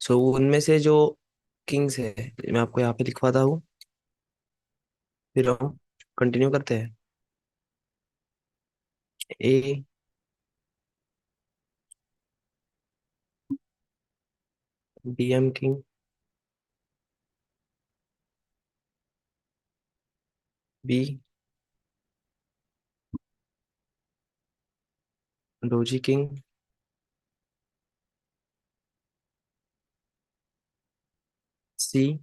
सो उनमें से जो किंग्स है मैं आपको यहाँ पे लिखवाता हूँ। फिर हम कंटिन्यू करते हैं। A, DM king, B, doji king, C,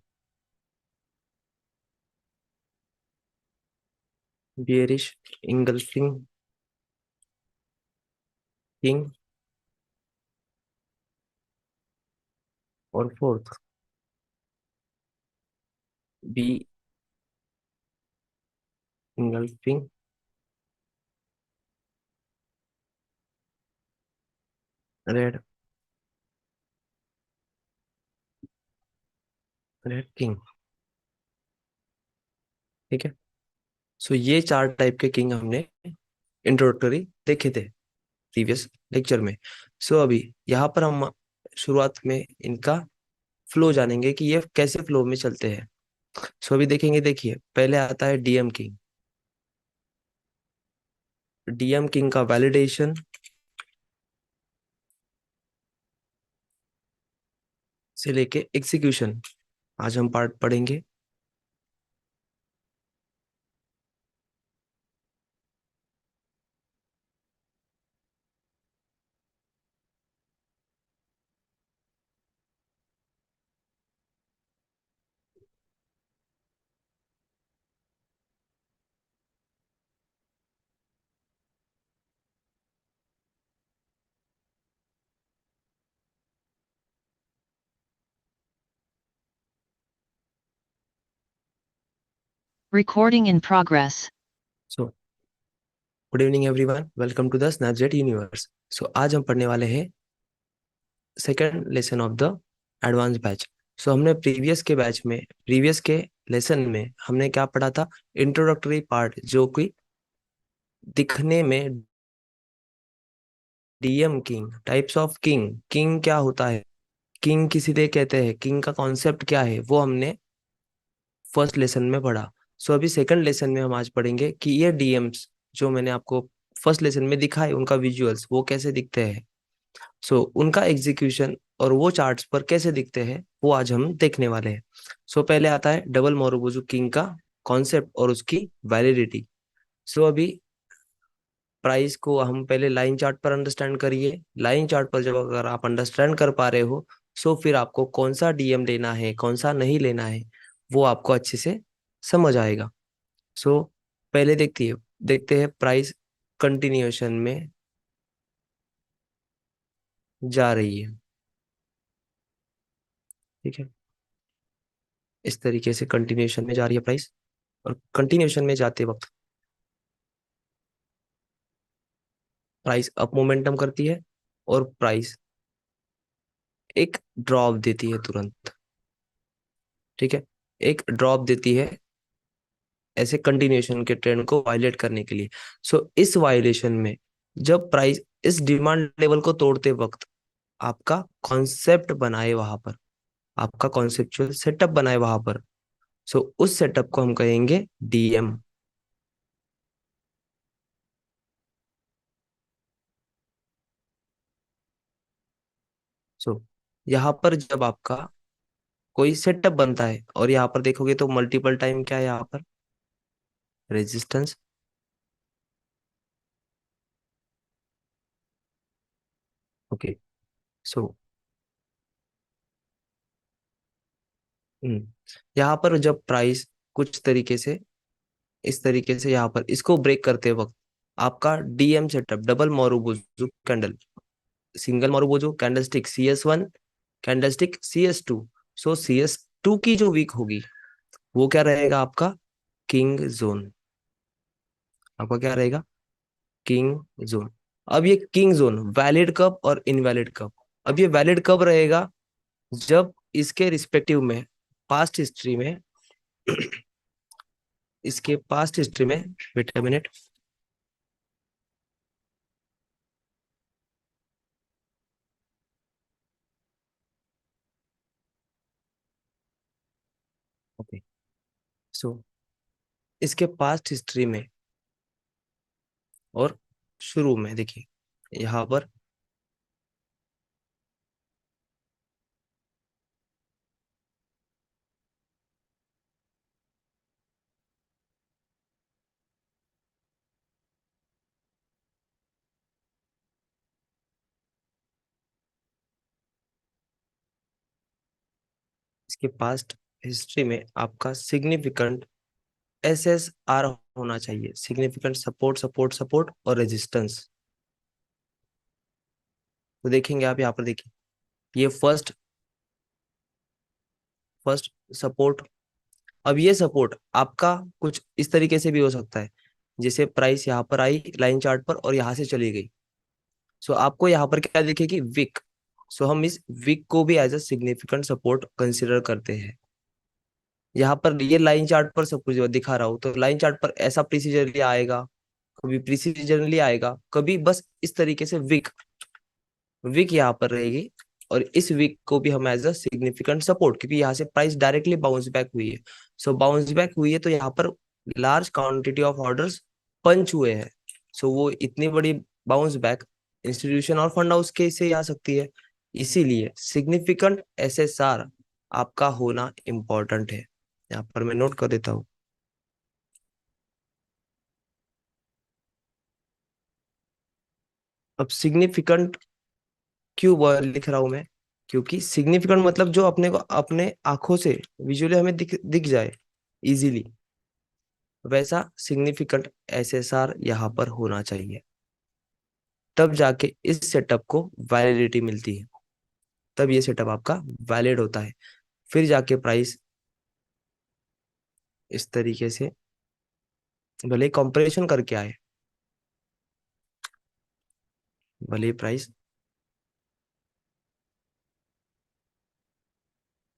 bearish engulfing king, और fourth B, engulfing red, red king. ठीक है। सो ये चार टाइप के किंग हमने इंट्रोडक्टरी देखे थे प्रीवियस लेक्चर में। सो अभी यहाँ पर हम शुरुआत में इनका फ्लो जानेंगे कि ये कैसे फ्लो में चलते हैं। सो अभी देखेंगे, देखिए पहले आता है डीएम किंग। डीएम किंग का वैलिडेशन से लेके एग्जीक्यूशन आज हम पार्ट पढ़ेंगे। Recording in progress. So good evening everyone, welcome to the Snapjet universe. So आज हम पढ़ने वाले हैं second lesson of the advance batch. So हमने प्रीवियस के लेसन में हमने क्या पढ़ा था? इंट्रोडक्टरी पार्ट, जो कि दिखने में DM king, types of king, king क्या होता है, किंग किसी लिए कहते हैं, किंग का कॉन्सेप्ट क्या है, वो हमने फर्स्ट लेसन में पढ़ा। सो अभी सेकंड लेसन में हम आज पढ़ेंगे कि ये डीएम्स जो मैंने आपको फर्स्ट लेसन में दिखाए, उनका विजुअल्स वो कैसे दिखते हैं। सो उनका एग्जीक्यूशन और वो चार्ट्स पर कैसे दिखते हैं वो आज हम देखने वाले हैं। सो पहले आता है डबल मोरोबुजू किंग का कॉन्सेप्ट और उसकी वैलिडिटी। सो अभी प्राइस को हम पहले लाइन चार्ट पर अंडरस्टैंड करिए। लाइन चार्ट पर जब अगर आप अंडरस्टैंड कर पा रहे हो, सो फिर आपको कौन सा डीएम लेना है, कौन सा नहीं लेना है, वो आपको अच्छे से समझ आएगा। सो पहले देखते हैं प्राइस कंटिन्यूएशन में जा रही है। ठीक है, इस तरीके से कंटिन्यूएशन में जा रही है प्राइस, और कंटिन्यूएशन में जाते वक्त प्राइस अप मोमेंटम करती है और प्राइस एक ड्रॉप देती है तुरंत। ठीक है, एक ड्रॉप देती है ऐसे कंटिन्यूएशन के ट्रेंड को वायलेट करने के लिए। सो इस वायलेशन में जब प्राइस इस डिमांड लेवल को तोड़ते वक्त आपका कॉन्सेप्ट बनाए वहां पर, आपका कॉन्सेप्चुअल सेटअप बनाए वहां पर, सो उस सेटअप को हम कहेंगे डीएम। सो यहाँ पर जब आपका कोई सेटअप बनता है, और यहाँ पर देखोगे तो मल्टीपल टाइम क्या है यहाँ पर, रेजिस्टेंस। ओके। सो यहाँ पर जब प्राइस कुछ तरीके से इस तरीके से यहाँ पर इसको ब्रेक करते वक्त आपका DM setup double marubozu candle, single marubozu candlestick CS1, candlestick CS2। So CS2 की जो वीक होगी वो क्या रहेगा आपका? King zone. आपका क्या रहेगा? King zone. अब ये किंग जोन वैलिड कब और इनवैलिड कब? अब ये वैलिड कब रहेगा? जब इसके रिस्पेक्टिव में पास्ट हिस्ट्री में इसके पास्ट हिस्ट्री में, वेट अ मिनट, ओके। सो इसके पास्ट हिस्ट्री में और शुरू में देखिए, यहाँ पर इसके पास्ट हिस्ट्री में आपका सिग्निफिकेंट SSR होना चाहिए, सिग्निफिकेंट सपोर्ट सपोर्ट सपोर्ट और रेजिस्टेंस। तो देखेंगे आप यहाँ पर, देखिए ये फर्स्ट फर्स्ट सपोर्ट। अब ये सपोर्ट आपका कुछ इस तरीके से भी हो सकता है, जैसे प्राइस यहाँ पर आई लाइन चार्ट पर और यहाँ से चली गई। सो आपको यहाँ पर क्या दिखेगी, विक। सो हम इस विक को भी as a significant support consider करते हैं। यहाँ पर ये लाइन चार्ट पर सब कुछ दिखा रहा हूँ, तो लाइन चार्ट पर ऐसा प्रिसीजनली आएगा, कभी प्रिसीजनली आएगा, कभी बस इस तरीके से विक। विक यहाँ पर रहेगी, और इस विक को भी हम एज अ सिग्निफिकेंट सपोर्ट, क्योंकि यहाँ से प्राइस डायरेक्टली बाउंस बैक हुई है। सो बाउंस बैक हुई है तो यहाँ पर लार्ज क्वांटिटी ऑफ ऑर्डर्स पंच हुए हैं। सो वो इतनी बड़ी बाउंस बैक इंस्टीट्यूशन और फंड हाउस के से आ सकती है। इसीलिए सिग्निफिकेंट SSR आपका होना इम्पोर्टेंट है। यहाँ पर मैं नोट कर देता हूँ। अब सिग्निफिकेंट क्यों लिख रहा हूं मैं, क्योंकि सिग्निफिकेंट मतलब जो अपने को अपने आंखों से विजुअली हमें दिख दिख जाए इजीली, वैसा सिग्निफिकेंट SSR यहाँ पर होना चाहिए। तब जाके इस सेटअप को वैलिडिटी मिलती है, तब ये सेटअप आपका वैलिड होता है। फिर जाके प्राइस इस तरीके से भले कंपैरिजन करके आए, भले प्राइस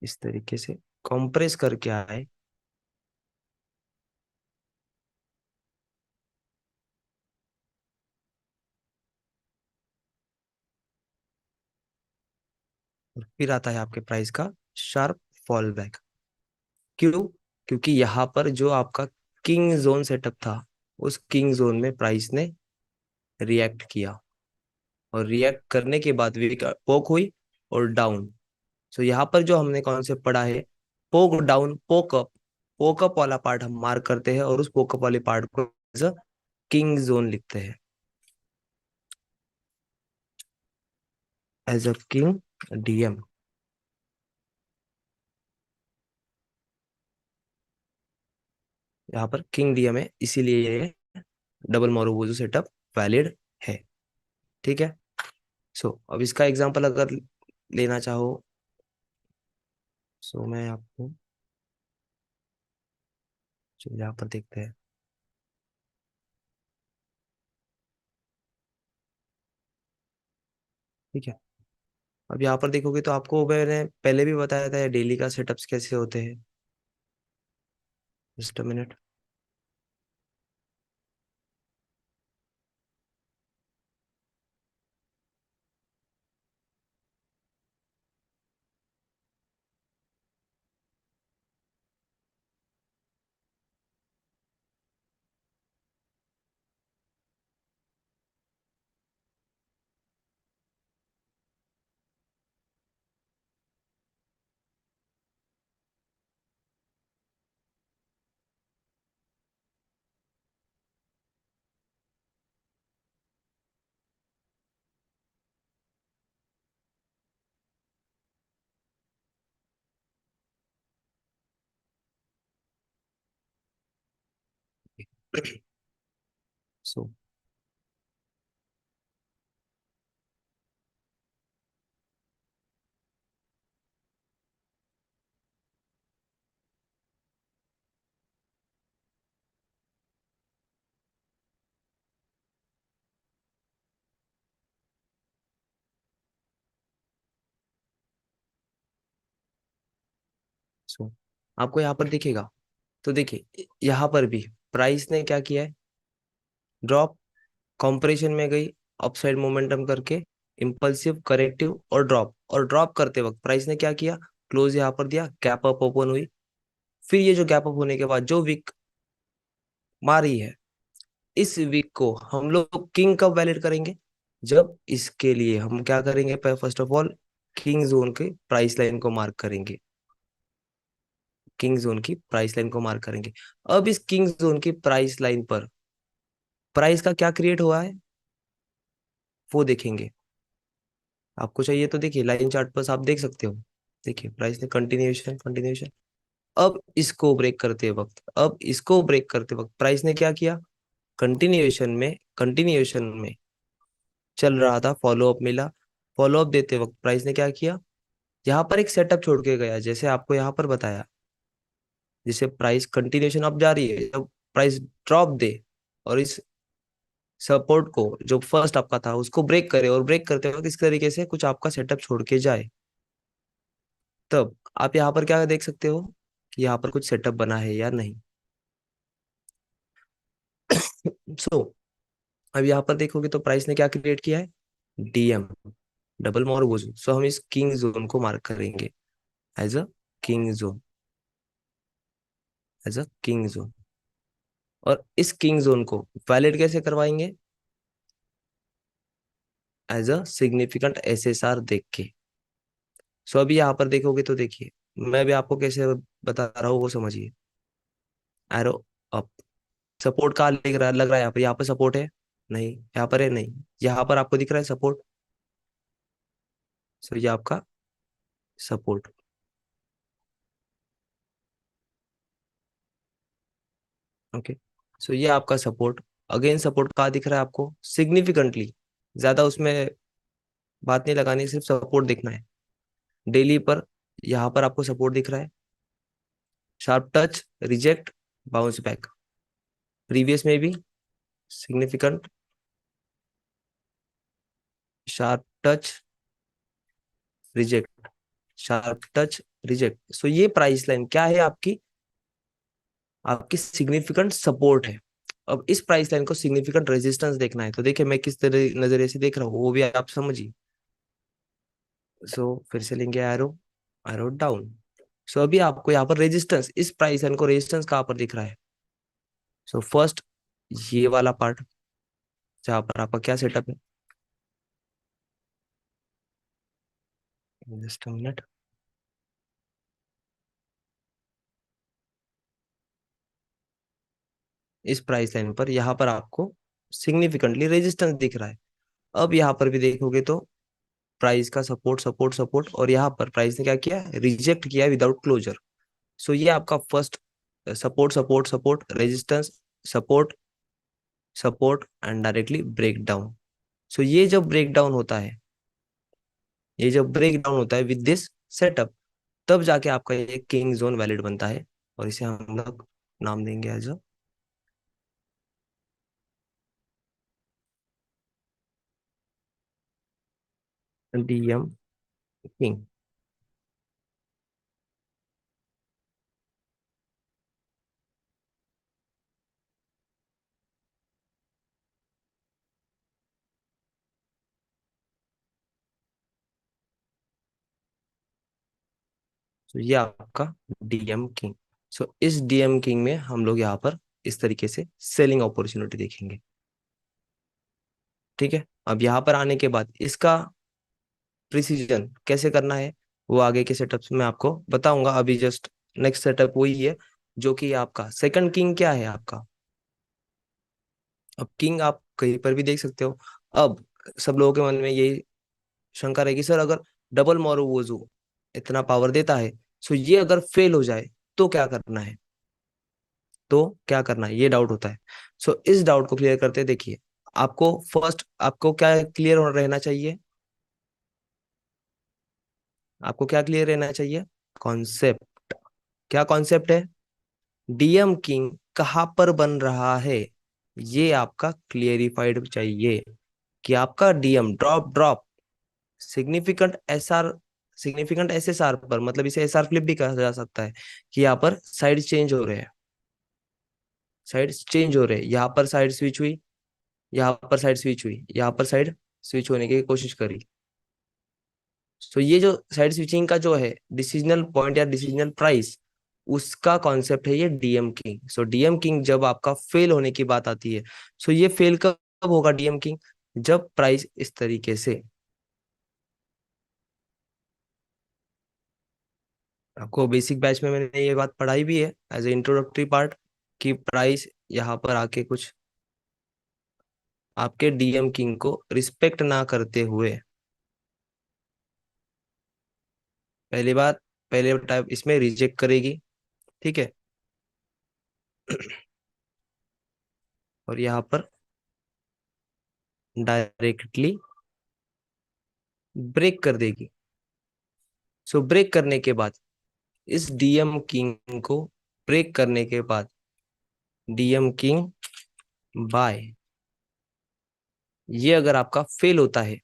इस तरीके से कंप्रेस करके आए, और फिर आता है आपके प्राइस का शार्प फॉल बैक। क्यों? क्योंकि यहाँ पर जो आपका किंग जोन सेटअप था, उस किंग जोन में प्राइस ने रिएक्ट किया, और रिएक्ट करने के बाद भी पोक हुई और डाउन। सो यहाँ पर जो हमने कॉन्सेप्ट पढ़ा है, पोक डाउन पोक अप, पोक अप वाला पार्ट हम मार्क करते हैं और उस पोक अप वाले पार्ट को एज अ किंग जोन लिखते हैं, एज अ किंग DM। यहाँ पर किंग DM है, इसीलिए ये डबल मोरोबोजो सेटअप वैलिड है। ठीक है। सो अब इसका एग्जांपल अगर लेना चाहो, सो मैं आपको, चलिए यहाँ पर देखते हैं। ठीक है। अब यहाँ पर देखोगे तो आपको मैंने पहले भी बताया था डेली का सेटअप्स कैसे होते हैं। Just a minute. सो सो आपको यहाँ पर दिखेगा, तो देखिए यहाँ पर भी प्राइस ने क्या किया है, ड्रॉप, कॉम्प्रेशन में गई, अपसाइड मोमेंटम करके, इम्पल्सिव करेक्टिव और ड्रॉप, और ड्रॉप करते वक्त प्राइस ने क्या किया, क्लोज यहाँ पर दिया, कैप अप ओपन हुई, फिर ये जो गैप अप होने के बाद जो वीक मारी है, इस वीक को हम लोग किंग कब वैलिड करेंगे? जब इसके लिए हम क्या करेंगे, first of all king zone के प्राइस लाइन को मार्क करेंगे। किंग जोन की प्राइस लाइन को मार्क करेंगे। अब इस किंग जोन की प्राइस लाइन पर प्राइस का क्या क्रिएट हुआ है वो देखेंगे। आपको चाहिए तो देखिए लाइन चार्ट पर आप देख सकते हो। देखिए प्राइस ने कंटिन्यूएशन कंटिन्यूएशन, अब इसको ब्रेक करते वक्त, अब इसको ब्रेक करते वक्त प्राइस ने क्या किया, कंटिन्यूएशन में चल रहा था, फॉलोअप मिला। फॉलोअप देते वक्त प्राइस ने क्या किया, यहाँ पर एक सेटअप छोड़ के गया, जैसे आपको यहाँ पर बताया। जैसे प्राइस कंटिन्यूएशन अप जा रही है, जब प्राइस ड्रॉप दे और इस सपोर्ट को जो फर्स्ट आपका था उसको ब्रेक करे, और ब्रेक करते वक्त इस तरीके से कुछ आपका सेटअप छोड़ के जाए, तब आप यहाँ पर क्या देख सकते हो कि यहाँ पर कुछ सेटअप बना है या नहीं। सो अब यहाँ पर देखोगे तो प्राइस ने क्या क्रिएट किया है, डीएम, डबल मॉर्गन। सो हम इस किंग जोन को मार्क करेंगे as a king zone, as a king zone. और इस किंग जोन को वैलिड कैसे करवाएंगे, एज अ सिग्निफिकेंट एसएसआर देख के। सो अभी यहाँ पर देखोगे तो देखिए, मैं भी आपको कैसे बता रहा हूँ वो समझिए। एरो अप, सपोर्ट कहाँ लग रहा है, यहाँ पर सपोर्ट है नहीं, यहाँ पर है नहीं, यहाँ पर आपको दिख रहा है सपोर्ट। सो ये आपका सपोर्ट, ओके। सो ये आपका सपोर्ट, अगेन सपोर्ट कहाँ दिख रहा है आपको, सिग्निफिकेंटली, ज्यादा उसमें बात नहीं लगानी, सिर्फ सपोर्ट देखना है। डेली पर यहाँ पर आपको सपोर्ट दिख रहा है, sharp touch, reject, bounce back. Previous में भी significant, sharp touch, reject, sharp touch, reject. So ये प्राइस लाइन क्या है आपकी, आपकी सिग्निफिकेंट सपोर्ट है। अब इस प्राइस लाइन को सिग्निफिकेंट रेजिस्टेंस देखना है, तो देखिए मैं किस तरह नजरिए से देख रहा हूँ वो भी आप समझिए। सो फिर से लेंगे एरो, एरो डाउन। सो अभी आपको यहाँ पर रेजिस्टेंस, इस प्राइस लाइन को रेजिस्टेंस कहाँ पर दिख रहा है, सो फर्स्ट ये वाला पार्ट जहाँ पर आपका क्या सेटअप है, जस्ट मिनट। इस प्राइस लाइन पर यहाँ पर आपको सिग्निफिकेंटली रेजिस्टेंस दिख रहा है। अब यहाँ पर भी देखोगे तो प्राइस का सपोर्ट सपोर्ट सपोर्ट, और यहाँ पर प्राइस ने क्या किया, रिजेक्ट किया विदाउट क्लोजर। सो ये आपका first support support support, resistance, support, support and directly break down. So ये जब ब्रेक डाउन होता है, ये जब ब्रेक डाउन होता है विद दिस सेटअप, तब जाके आपका ये किंग जोन वैलिड बनता है। और इसे हम लोग नाम देंगे एज अ डीएम किंग। तो ये आपका डीएम किंग। सो इस डीएम किंग में हम लोग यहाँ पर इस तरीके से सेलिंग अपॉर्चुनिटी देखेंगे, ठीक है। अब यहाँ पर आने के बाद इसका प्रिसीजन कैसे करना है वो आगे के सेटअप्स में आपको बताऊंगा। अभी जस्ट नेक्स्ट सेटअप वही है जो कि आपका सेकंड किंग क्या है आपका। अब किंग आप कहीं पर भी देख सकते हो। अब सब लोगों के मन में यही शंका रहेगी, सर अगर डबल मोरोवोजू इतना पावर देता है, सो ये अगर फेल हो जाए तो क्या करना है, तो क्या करना है, ये डाउट होता है। सो इस डाउट को क्लियर करते हैं, देखिए आपको फर्स्ट आपको क्या क्लियर रहना चाहिए, आपको क्या क्लियर रहना चाहिए, कॉन्सेप्ट। क्या कॉन्सेप्ट है, डीएम किंग कहाँ पर बन रहा है, ये आपका क्लियरिफाइड चाहिए। कि आपका DM drop drop significant SR, significant SSR पर, मतलब इसे एसआर फ्लिप भी कहा जा सकता है, कि यहाँ पर साइड चेंज हो रहे हैं, साइड चेंज हो रहे हैं, यहाँ पर साइड स्विच हुई, यहाँ पर साइड स्विच हुई, यहाँ पर साइड स्विच होने की कोशिश करी। तो ये जो साइड स्विचिंग का जो है डिसीजनल पॉइंट या डिसीजनल प्राइस, उसका कॉन्सेप्ट है ये डीएम किंग। सो डीएम किंग जब आपका फेल होने की बात आती है, सो ये फेल कब होगा डीएम किंग? जब प्राइस इस तरीके से, आपको बेसिक बैच में मैंने ये बात पढ़ाई भी है एज ए इंट्रोडक्टरी पार्ट, कि प्राइस यहाँ पर आके कुछ आपके डीएम किंग को रिस्पेक्ट ना करते हुए, पहली बात, पहले टाइप इसमें रिजेक्ट करेगी, ठीक है, और यहाँ पर डायरेक्टली ब्रेक कर देगी। सो ब्रेक करने के बाद, इस डीएम किंग को ब्रेक करने के बाद, डीएम किंग बाय, ये अगर आपका फेल होता है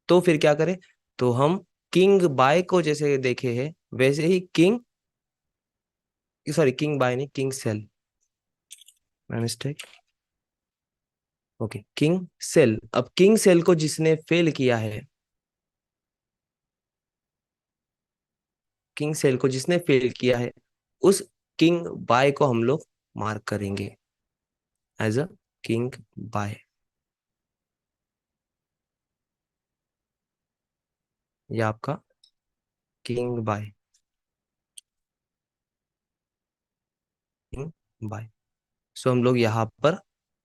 तो फिर क्या करें? तो हम किंग बाय को जैसे देखे हैं वैसे ही किंग, सॉरी किंग बाय नहीं, king sell, my mistake, okay, king sell. अब किंग सेल को जिसने फेल किया है, किंग सेल को जिसने फेल किया है, उस किंग बाय को हम लोग मार्क करेंगे एज अ किंग बाय। ये आपका किंग बाय, किंग बाय। सो हम लोग यहाँ पर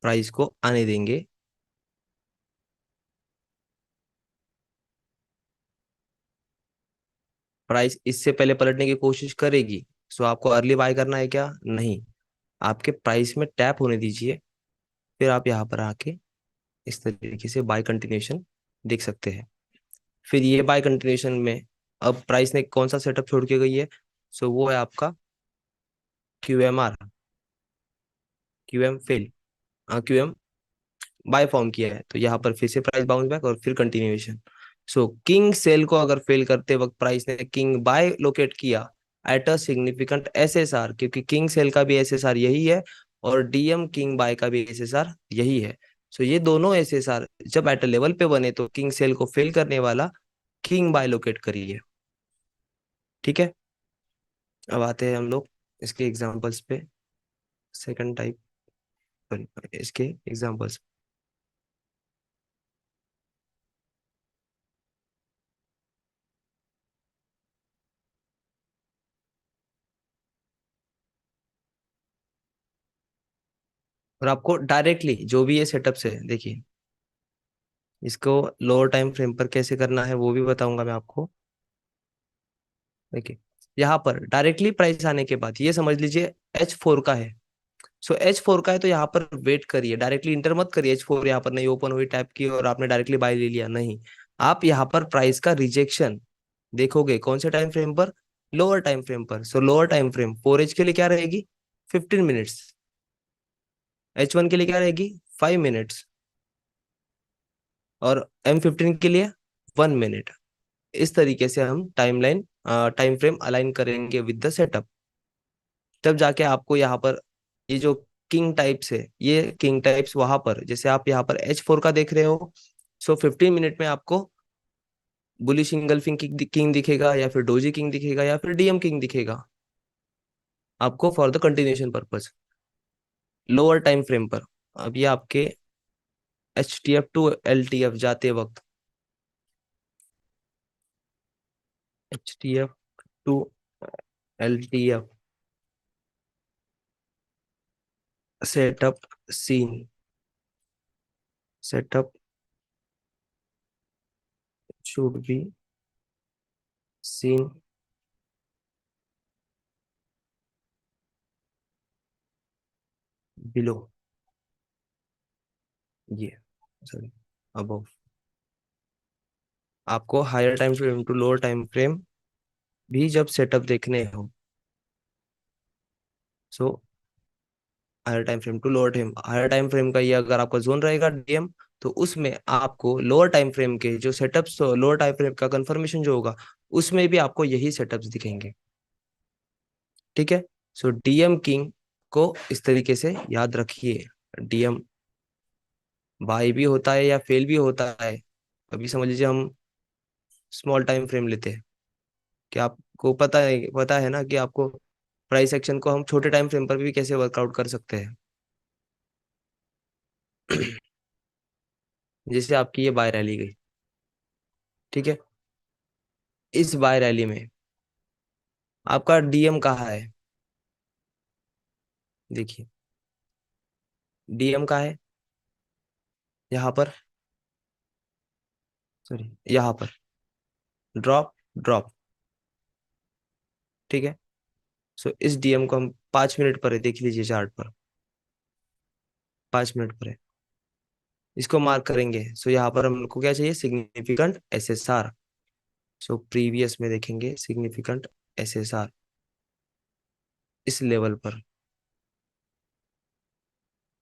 प्राइस को आने देंगे, प्राइस इससे पहले पलटने की कोशिश करेगी। सो आपको अर्ली बाय करना है क्या? नहीं, आपके प्राइस में टैप होने दीजिए, फिर आप यहाँ पर आके इस तरीके से बाय कंटिन्यूशन देख सकते हैं। फिर ये बाय कंटिन्यूशन में अब प्राइस ने कौन सा सेटअप छोड़ के गई है? सो वो है आपका QMR, QM fail, QM buy form किया है, तो यहाँ पर फिर से प्राइस बाउंस बैक और फिर कंटिन्यूएशन। सो किंग सेल को अगर फेल करते वक्त प्राइस ने किंग बाय लोकेट किया एट अ सिग्निफिकेंट एसएसआर, क्योंकि किंग सेल का भी एसएसआर यही है और डीएम किंग बाय का भी एसएसआर यही है। सो ये दोनों एसएसआर जब एट अ लेवल पे बने तो किंग सेल को फेल करने वाला किंग बाय लोकेट करिए, ठीक है। अब आते हैं हम लोग इसके एग्जांपल्स पे, सेकंड टाइप, सॉरी इसके एग्जांपल्स। और आपको डायरेक्टली जो भी ये सेटअप्स है, देखिए इसको लोअर टाइम फ्रेम पर कैसे करना है वो भी बताऊंगा मैं आपको। देखिए यहाँ पर डायरेक्टली प्राइस आने के बाद ये समझ लीजिए H4 का है। सो H4 का है तो यहाँ पर वेट करिए, डायरेक्टली इंटर मत करिए। H4 यहाँ पर नहीं ओपन हुई टैप की और आपने डायरेक्टली बाय ले लिया, नहीं। आप यहाँ पर प्राइस का रिजेक्शन देखोगे कौन से टाइम फ्रेम पर? लोअर टाइम फ्रेम पर। सो लोअर टाइम फ्रेम 4H के लिए क्या रहेगी? 15 मिनट्स। H1 के लिए क्या रहेगी? 5 मिनट्स। और M15 के लिए 1 मिनट। इस तरीके से हम टाइम फ्रेम अलाइन करेंगे विद द सेटअप, तब जाके आपको यहाँ पर ये जो किंग टाइप्स है, ये किंग टाइप्स वहां पर जैसे आप यहाँ पर H4 का देख रहे हो, सो 15 मिनट में आपको बुलिश इंगल्फिंग किंग दिखेगा या फिर डोजी किंग दिखेगा या फिर डीएम किंग दिखेगा आपको for the continuation purpose lower time frame पर। अब ये आपके HTF टू LTF जाते वक्त, HTF to LTF setup seen, setup should be seen below, ये सॉरी अबव। आपको higher time frame to lower time frame भी जब सेटअप देखने हो, so higher time frame to lower time, higher time frame का ये अगर आपका जोन रहेगा डीएम, तो उसमें आपको लोअर टाइम फ्रेम के जो सेटअप्स, लोअर टाइम फ्रेम का कंफर्मेशन जो होगा उसमें भी आपको यही सेटअप्स दिखेंगे, ठीक है। सो डीएम किंग को इस तरीके से याद रखिए, डीएम बाई भी होता है या फेल भी होता है। अभी समझ लीजिए हम स्मॉल टाइम फ्रेम लेते हैं, कि आपको पता है ना कि आपको प्राइस एक्शन को हम छोटे टाइम फ्रेम पर भी कैसे वर्कआउट कर सकते हैं। जैसे आपकी ये बाय रैली गई, ठीक है, इस बाय रैली में आपका डीएम कहाँ है? देखिए, डीएम कहाँ है? यहाँ पर, सॉरी यहाँ पर, ड्रॉप, ड्रॉप, ठीक है। सो इस डीएम को हम 5 मिनट पर है, देख लीजिए चार्ट पर, 5 मिनट पर है, इसको मार्क करेंगे। सो यहाँ पर हमको क्या चाहिए? Significant SSR. सो प्रीवियस में देखेंगे सिग्निफिकेंट एसएसआर इस लेवल पर।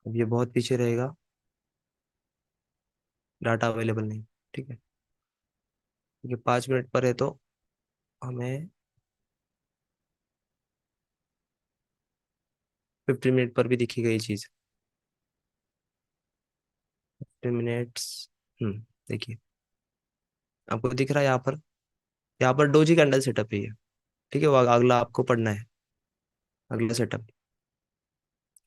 अब ये बहुत पीछे रहेगा, डाटा अवेलेबल नहीं, ठीक है। ये 5 मिनट पर है तो हमें 15 मिनट पर भी दिखेगा ये चीज। 15 मिनट्स, देखिए, आपको दिख रहा है यहाँ पर डोजी कैंडल सेटअप है ये, ठीक है। वो अगला आपको पढ़ना है, अगला सेटअप।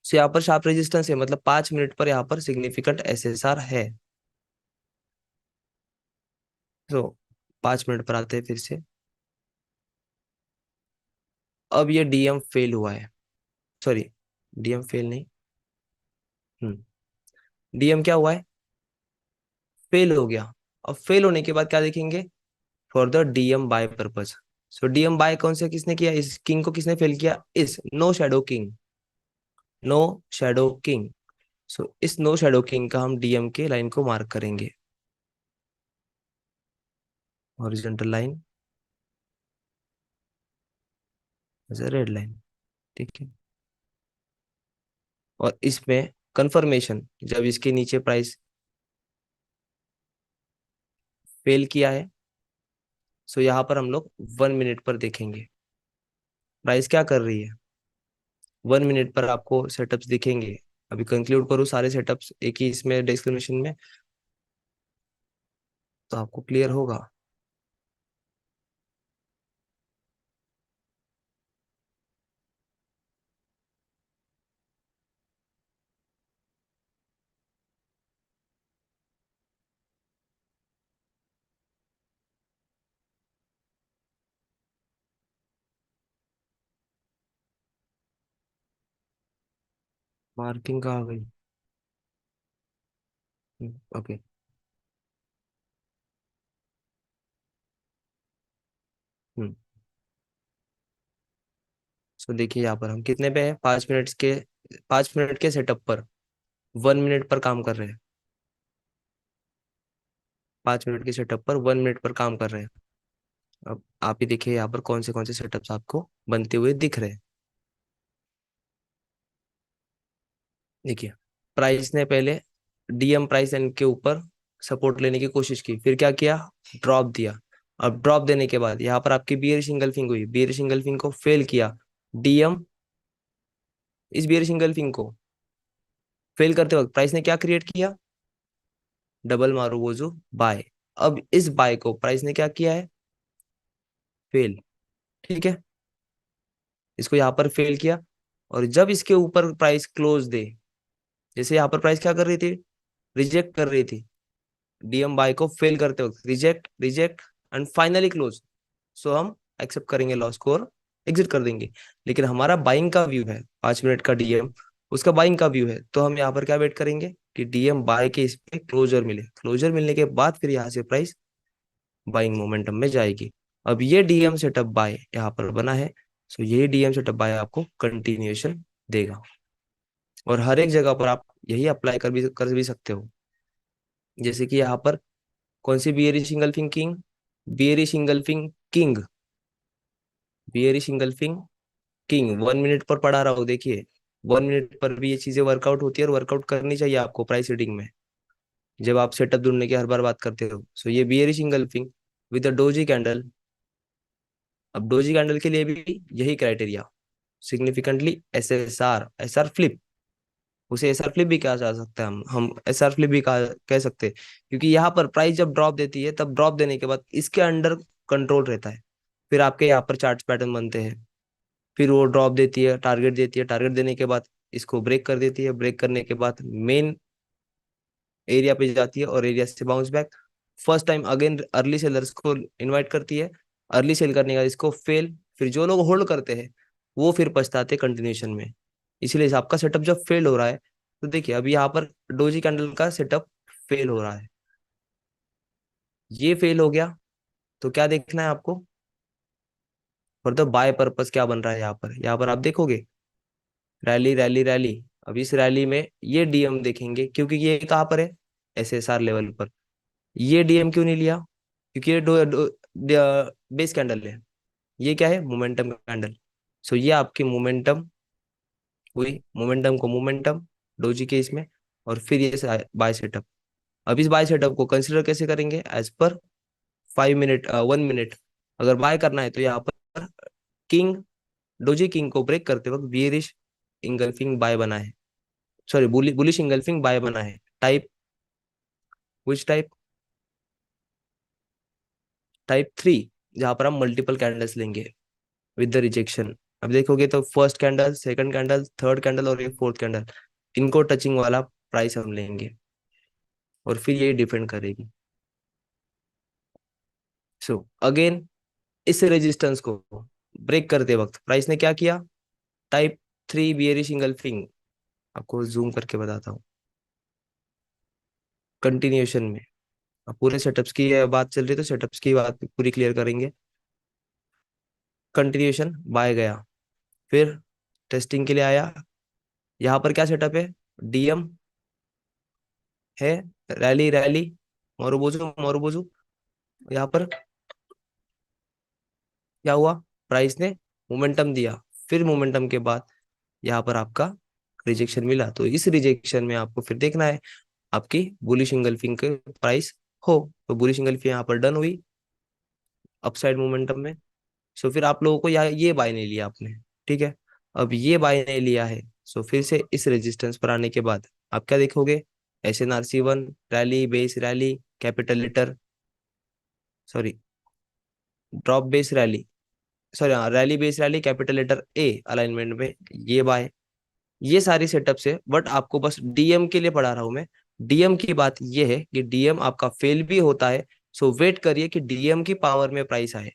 सो यहाँ पर शार्प रेजिस्टेंस है, मतलब 5 मिनट पर यहाँ पर सिग्निफिकेंट एसएसआर है। तो 5 मिनट पर आते हैं फिर से। अब ये डीएम फेल हुआ है, सॉरी, डीएम फेल नहीं, डीएम क्या हुआ है? फेल हो गया। अब फेल होने के बाद क्या देखेंगे? For the DM buy purpose. So DM buy कौन से किसने किया? इस किंग को किसने फेल किया? इस no shadow king, no shadow king. So इस नो शैडो किंग का हम डीएम के लाइन को मार्क करेंगे, horizontal line as a red line, ठीक है। और इसमें कंफर्मेशन, जब इसके नीचे प्राइस फेल किया है, सो यहाँ पर हम लोग 1 मिनट पर देखेंगे प्राइस क्या कर रही है। 1 मिनट पर आपको सेटअप्स दिखेंगे। अभी कंक्लूड करूँ सारे सेटअप्स एक ही इसमें डिस्क्रिप्शन में, तो आपको क्लियर होगा। मार्किंग कहाँ गई? ओके। हम्म सो देखिए यहाँ पर हम कितने पे हैं? 5 मिनट के, 5 मिनट के सेटअप पर 1 मिनट पर काम कर रहे हैं। 5 मिनट के सेटअप पर 1 मिनट पर काम कर रहे हैं। अब आप ही देखिए यहाँ पर कौन से सेटअप्स आपको बनते हुए दिख रहे हैं। देखिए, प्राइस ने पहले डीएम प्राइस एन के ऊपर सपोर्ट लेने की कोशिश की, फिर क्या किया? ड्रॉप दिया। अब ड्रॉप देने के बाद यहाँ पर आपकी बियरिश इंगल्फिंग हुई, बियरिश इंगल्फिंग को फेल किया डीएम। इस बियरिश इंगल्फिंग को फेल करते वक्त प्राइस ने क्या क्रिएट किया? Double marubozu buy. अब इस बाय को प्राइस ने क्या किया है? फेल, ठीक है। इसको यहाँ पर फेल किया, और जब इसके ऊपर प्राइस क्लोज दे, जैसे यहाँ पर प्राइस क्या कर रही थी? रिजेक्ट कर रही थी, डीएम बाय को फेल करते वक्त reject, reject, and finally close. So हम एक्सेप्ट करेंगे लॉस को और एग्जिट कर देंगे। लेकिन हमारा बाइंग का व्यू है 5 मिनट का डीएम, उसका बाइंग का व्यू है, तो हम यहाँ पर क्या वेट करेंगे कि डीएम बाय के इस पे क्लोजर मिले, क्लोजर मिलने के बाद फिर यहाँ से प्राइस बाइंग मोमेंटम में जाएगी। अब ये डीएम सेटअप बाय यहाँ पर बना है, सो ये डीएम सेटअप बाय आपको कंटिन्यूएशन देगा। और हर एक जगह पर आप यही अप्लाई कर भी सकते हो। जैसे कि यहाँ पर कौन सी bearish engulfing king, bearish engulfing king, bearish engulfing king 1 minute पर पढ़ा रहा हूँ, देखिए। 1 मिनट पर भी ये चीजें वर्कआउट होती है, और वर्कआउट करनी चाहिए आपको प्राइस रीडिंग में, जब आप सेटअप ढूंढने की हर बार बात करते हो। सो ये bearish engulfing with doji candle. अब डोजी कैंडल के लिए भी यही criteria, significantly SSR, SR flip, उसे एसआर फ्लिप भी कहा जा सकता है, हम एसआर फ्लिप भी कह सकते हैं, क्योंकि यहाँ पर प्राइस जब ड्रॉप देती है, तब ड्रॉप देने के बाद इसके अंडर कंट्रोल रहता है, फिर आपके यहाँ पर चार्ट पैटर्न बनते हैं। फिर वो ड्रॉप देती है, टारगेट देती है, टारगेट देने के बाद इसको ब्रेक कर देती है, ब्रेक करने के बाद मेन एरिया पे जाती है और एरिया से bounce back. First time again early sellers को इनवाइट करती है, अर्ली सेल करने का इसको फेल, फिर जो लोग होल्ड करते हैं वो फिर पछताते कंटिन्यूशन में। इसलिए आपका सेटअप जब फेल हो रहा है, तो देखिए अभी यहाँ पर डोजी कैंडल का सेटअप फेल हो रहा है, ये फेल हो गया, तो क्या देखना है आपको, फॉर द बाय पर्पस क्या बन रहा है यहाँ पर आप देखोगे रैली रैली रैली। अब इस रैली में ये डीएम देखेंगे, क्योंकि ये कहाँ पर है, एसएसआर लेवल पर। ये डीएम क्यों नहीं लिया, क्योंकि ये बेस कैंडल है, ये क्या है, मोमेंटम कैंडल। सो ये आपकी मोमेंटम हुई, मोमेंटम को मोमेंटम डोजी के इसमें, और फिर ये बाय सेटअप। अब इस बाय सेटअप को कंसिडर कैसे करेंगे, एज पर 5 मिनट 1 मिनट। अगर बाय करना है तो यहाँ पर किंग, डोजी किंग को ब्रेक करते वक्त बियरिश इंगल्फिंग बाय बना है, सॉरी बुलिश इंगल्फिंग बाय बना है। टाइप, विच टाइप, टाइप 3, जहां पर हम मल्टीपल कैंडल्स लेंगे विद द रिजेक्शन। अब देखोगे तो first candle, second candle, third candle और ये फोर्थ कैंडल, इनको टचिंग वाला प्राइस हम लेंगे और फिर ये डिफेंड करेगी। सो अगेन इस रेजिस्टेंस को ब्रेक करते वक्त प्राइस ने क्या किया, टाइप 3 बियरिश इंगल्फिंग, आपको जूम करके बताता हूँ। कंटिन्यूएशन में अब पूरे सेटअप्स की बात चल रही है तो सेटअप्स की बात पूरी क्लियर करेंगे। कंटिन्यूएशन बाय गया, फिर टेस्टिंग के लिए आया, यहाँ पर क्या सेटअप है, डीएम है, रैली रैली, मोरोबोजू मोरोबोजू। यहाँ पर क्या हुआ, प्राइस ने मोमेंटम दिया, फिर मोमेंटम के बाद यहाँ पर आपका रिजेक्शन मिला, तो इस रिजेक्शन में आपको फिर देखना है आपकी बुलिश इंगल्फिंग के प्राइस हो, तो बुलिश इंगल्फिंग यहाँ पर डन हुई अपसाइड मोमेंटम में। सो फिर आप लोगों को यहाँ ये बाय नहीं लिया आपने, ठीक है। अब ये बाय नहीं लिया है, सो फिर से इस रेजिस्टेंस पर आने के बाद आप क्या देखोगे, SNRC1 rally, base rally, capital letter, sorry drop base rally, sorry हाँ rally base rally, capital letter A alignment में, ये बाय। ये सारी सेटअप्स है, बट आपको बस डीएम के लिए पढ़ा रहा हूं मैं। डीएम की बात ये है कि डीएम आपका फेल भी होता है, सो वेट करिए कि डीएम की पावर में प्राइस आए,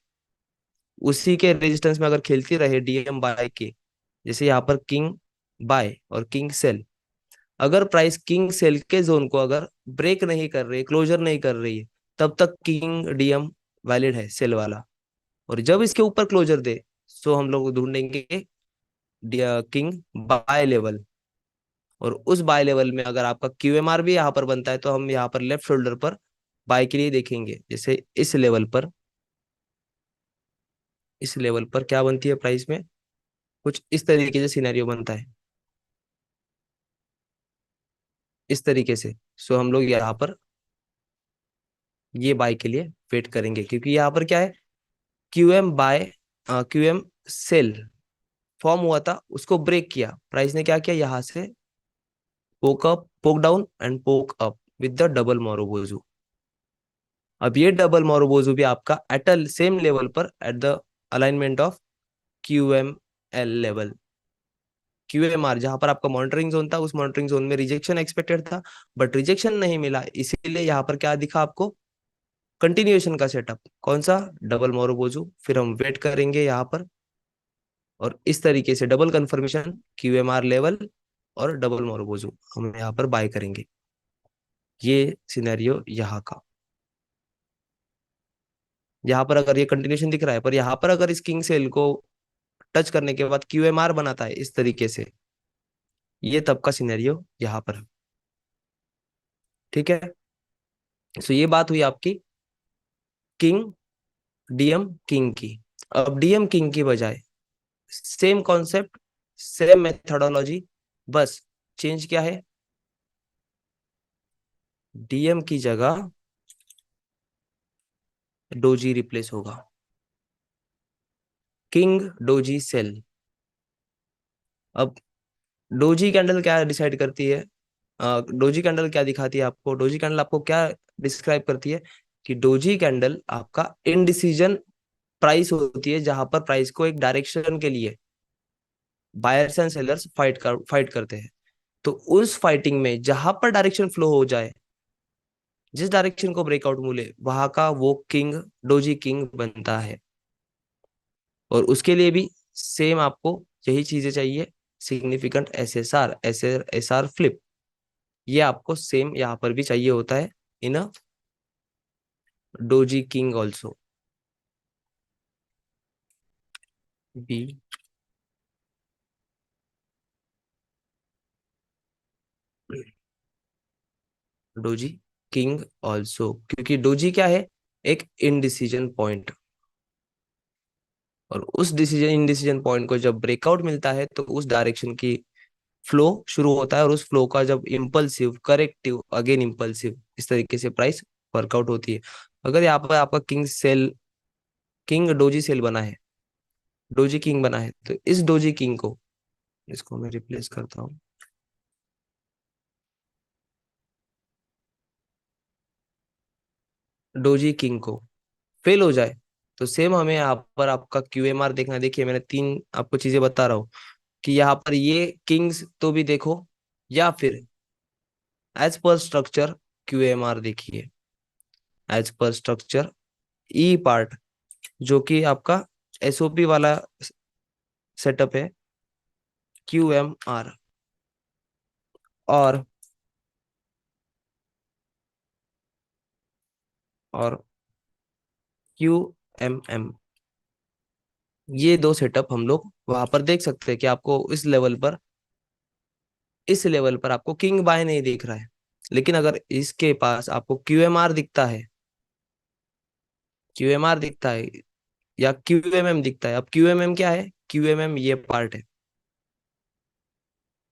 उसी के रेजिस्टेंस में अगर खेलती रहे डीएम बाय के, जैसे यहाँ पर किंग बाय और किंग सेल, अगर प्राइस किंग सेल के जोन को अगर ब्रेक नहीं कर रही, क्लोजर नहीं कर रही है, तब तक किंग डीएम वैलिड है सेल वाला। और जब इसके ऊपर क्लोजर दे, सो हम लोग ढूंढेंगे किंग बाय लेवल, और उस बाय लेवल में अगर आपका क्यूएमआर भी यहाँ पर बनता है, तो हम यहाँ पर लेफ्ट शोल्डर पर बाय के लिए देखेंगे। जैसे इस लेवल पर क्या बनती है प्राइस में, कुछ इस तरीके से सिनेरियो बनता है, इस तरीके से। सो हम लोग यहाँ पर ये बाय के लिए वेट करेंगे, क्योंकि यहाँ पर क्या है, QM buy, QM sell form हुआ था, उसको ब्रेक किया, प्राइस ने क्या किया, यहाँ से पोक अप, पोक डाउन एंड पोक अप विद द डबल मोरोबोजू। अब ये डबल मोरोबोजू भी आपका एट अ सेम लेवल पर at the alignment of QML level, QMR, जहां पर आपका मॉनिटरिंग जोन था, उस मॉनिटरिंग जोन में रिजेक्शन एक्सपेक्टेड था, बट रिजेक्शन नहीं मिला, इसीलिए यहाँ पर क्या दिखा आपको, कंटिन्यूएशन का सेटअप, कौन सा, डबल मोरोबोजू। फिर हम वेट करेंगे यहाँ पर, और इस तरीके से डबल कंफर्मेशन QMR लेवल और डबल मोरोबोजू हम यहाँ पर बाय करेंगे। ये सिनेरियो यहाँ का, यहाँ पर अगर ये कंटिन्यूएशन दिख रहा है, पर यहाँ पर अगर इस किंग सेल को टच करने के बाद QMR बनाता है इस तरीके से, ये तब का सिनेरियो यहाँ पर है, ठीक है। सो ये बात हुई आपकी किंग डीएम किंग की। अब डीएम किंग की बजाय सेम कॉन्सेप्ट, सेम मेथोडोलॉजी, बस चेंज क्या है, डीएम की जगह डोजी रिप्लेस होगा, किंग डोजी सेल। अब डोजी कैंडल क्या डिसाइड करती है, डोजी कैंडल क्या दिखाती है आपको, डोजी कैंडल आपको क्या डिस्क्राइब करती है, कि डोजी कैंडल आपका इनडिसीजन प्राइस होती है, जहां पर प्राइस को एक डायरेक्शन के लिए बायर्स एंड सेलर्स फाइट करते हैं। तो उस फाइटिंग में जहां पर डायरेक्शन फ्लो हो जाए, जिस डायरेक्शन को ब्रेकआउट मिले, वहां का वो किंग डोजी किंग बनता है। और उसके लिए भी सेम आपको यही चीजें चाहिए, सिग्निफिकेंट एस आर फ्लिप, ये आपको सेम यहाँ पर भी चाहिए होता है in a doji king also. B doji king also, क्योंकि डोजी क्या है, एक इनडिसीजन पॉइंट। और उस डिसीजन इनडिसीजन पॉइंट को जब ब्रेकआउट मिलता है तो उस डायरेक्शन की फ्लो शुरू होता है, और उस फ्लो का जब इम्पल्सिव करेक्टिव अगेन इम्पल्सिव, इस तरीके से प्राइस वर्कआउट होती है। अगर यहाँ पर आपका किंग डोजी सेल बना है, डोजी किंग बना है, तो इस डोजी किंग को, इसको मैं रिप्लेस करता हूँ, डोजी किंग को फेल हो जाए, तो सेम हमें यहाँ पर आपका क्यूएमआर देखना है। देखिए मैंने तीन आपको चीजें बता रहा हूँ कि यहाँ पर ये किंग्स तो भी देखो, या फिर एज पर स्ट्रक्चर क्यूएमआर देखिए, एज पर स्ट्रक्चर ई पार्ट, जो कि आपका एसओपी वाला सेटअप है, क्यूएमआर और और क्यूएमएम, ये दो सेटअप हम लोग वहां पर देख सकते हैं कि आपको इस लेवल पर आपको किंग बाय नहीं दिख रहा है। लेकिन अगर इसके पास आपको क्यूएमआर दिखता है या क्यूएमएम दिखता है। अब क्यूएमएम क्या है, क्यूएमएम ये पार्ट है,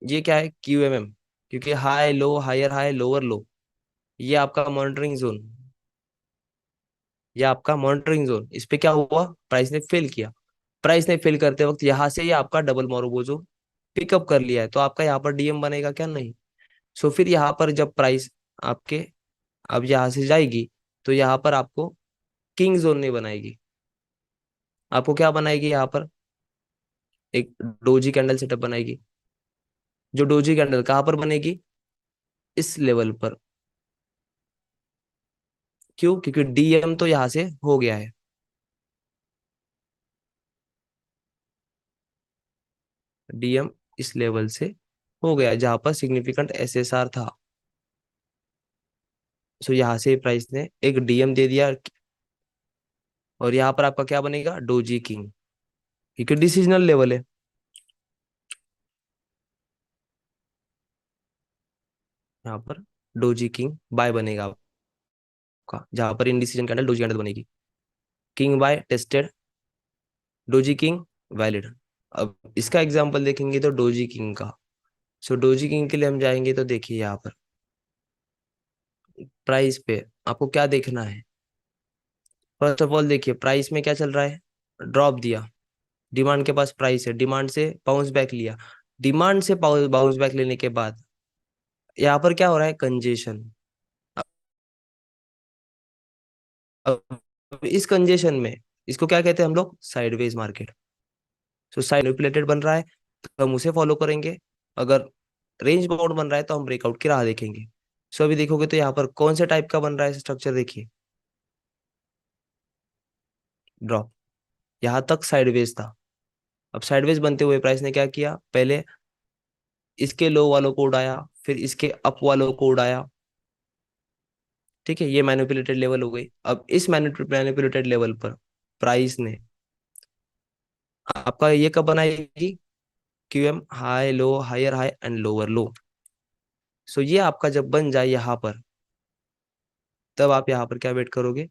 ये क्या है क्यूएमएम, क्योंकि high low higher high lower low, ये आपका मॉनिटरिंग जोन, ये आपका मॉनिटरिंग जोन, इस पे क्या हुआ, प्राइस ने फेल किया। प्राइस ने फेल करते वक्त यहाँ से ये आपका डबल मोरोबोजो पिकअप कर लिया है, तो आपका यहाँ पर डीएम बनेगा क्या, नहीं। सो फिर यहाँ पर जब प्राइस आपके अब यहाँ से जाएगी, तो यहाँ पर आपको किंग जोन नहीं बनाएगी, आपको क्या बनाएगी, यहाँ पर एक डोजी कैंडल सेटअप बनाएगी। जो डोजी कैंडल कहाँ पर बनेगी, इस लेवल पर। क्यों, क्योंकि डीएम तो यहाँ से हो गया है, डीएम इस लेवल से हो गया जहां पर सिग्निफिकेंट एसएसआर था। सो यहाँ से प्राइस ने एक डीएम दे दिया, और यहाँ पर आपका क्या बनेगा, डोजी किंग, क्योंकि डिसीजनल लेवल है। यहाँ पर डोजी किंग बाय बनेगा आपका, जहां पर इनडिसीजन कैंडल डोजी कैंडल बनेगी, king bye tested, doji king valid. अब इसका एग्जांपल देखेंगे तो डोजी किंग का। सो डोजी किंग के लिए हम जाएंगे तो देखिए यहाँ पर प्राइस पे आपको क्या देखना है। फर्स्ट ऑफ ऑल देखिए प्राइस में क्या चल रहा है, ड्रॉप दिया, डिमांड के पास प्राइस है, डिमांड से बाउंस बैक लिया, डिमांड से बाउंस बैक लेने के बाद यहाँ पर क्या हो रहा है, कंजेशन। अब इस कंजेशन में इसको क्या कहते हैं हम लोग, sideways market. So side manipulated बन रहा है तो हम उसे फॉलो करेंगे, अगर रेंज बाउंड बन रहा है तो हम ब्रेकआउट की राह देखेंगे। सो अभी देखोगे तो यहाँ पर कौन से टाइप का बन रहा है स्ट्रक्चर, देखिए ड्रॉप, यहाँ तक साइडवेज था। अब साइडवेज बनते हुए प्राइस ने क्या किया, पहले इसके लो वालों को उड़ाया, फिर इसके अप वालों को उड़ाया, ठीक है, ये मैनिपुलेटेड लेवल हो गई। अब इस मैनिपुलेटेड लेवल पर प्राइस ने आपका ये कब बनाएगी, QM high low higher high and lower low. So ये आपका जब बन जाए यहाँ पर, तब आप यहाँ पर क्या वेट करोगे,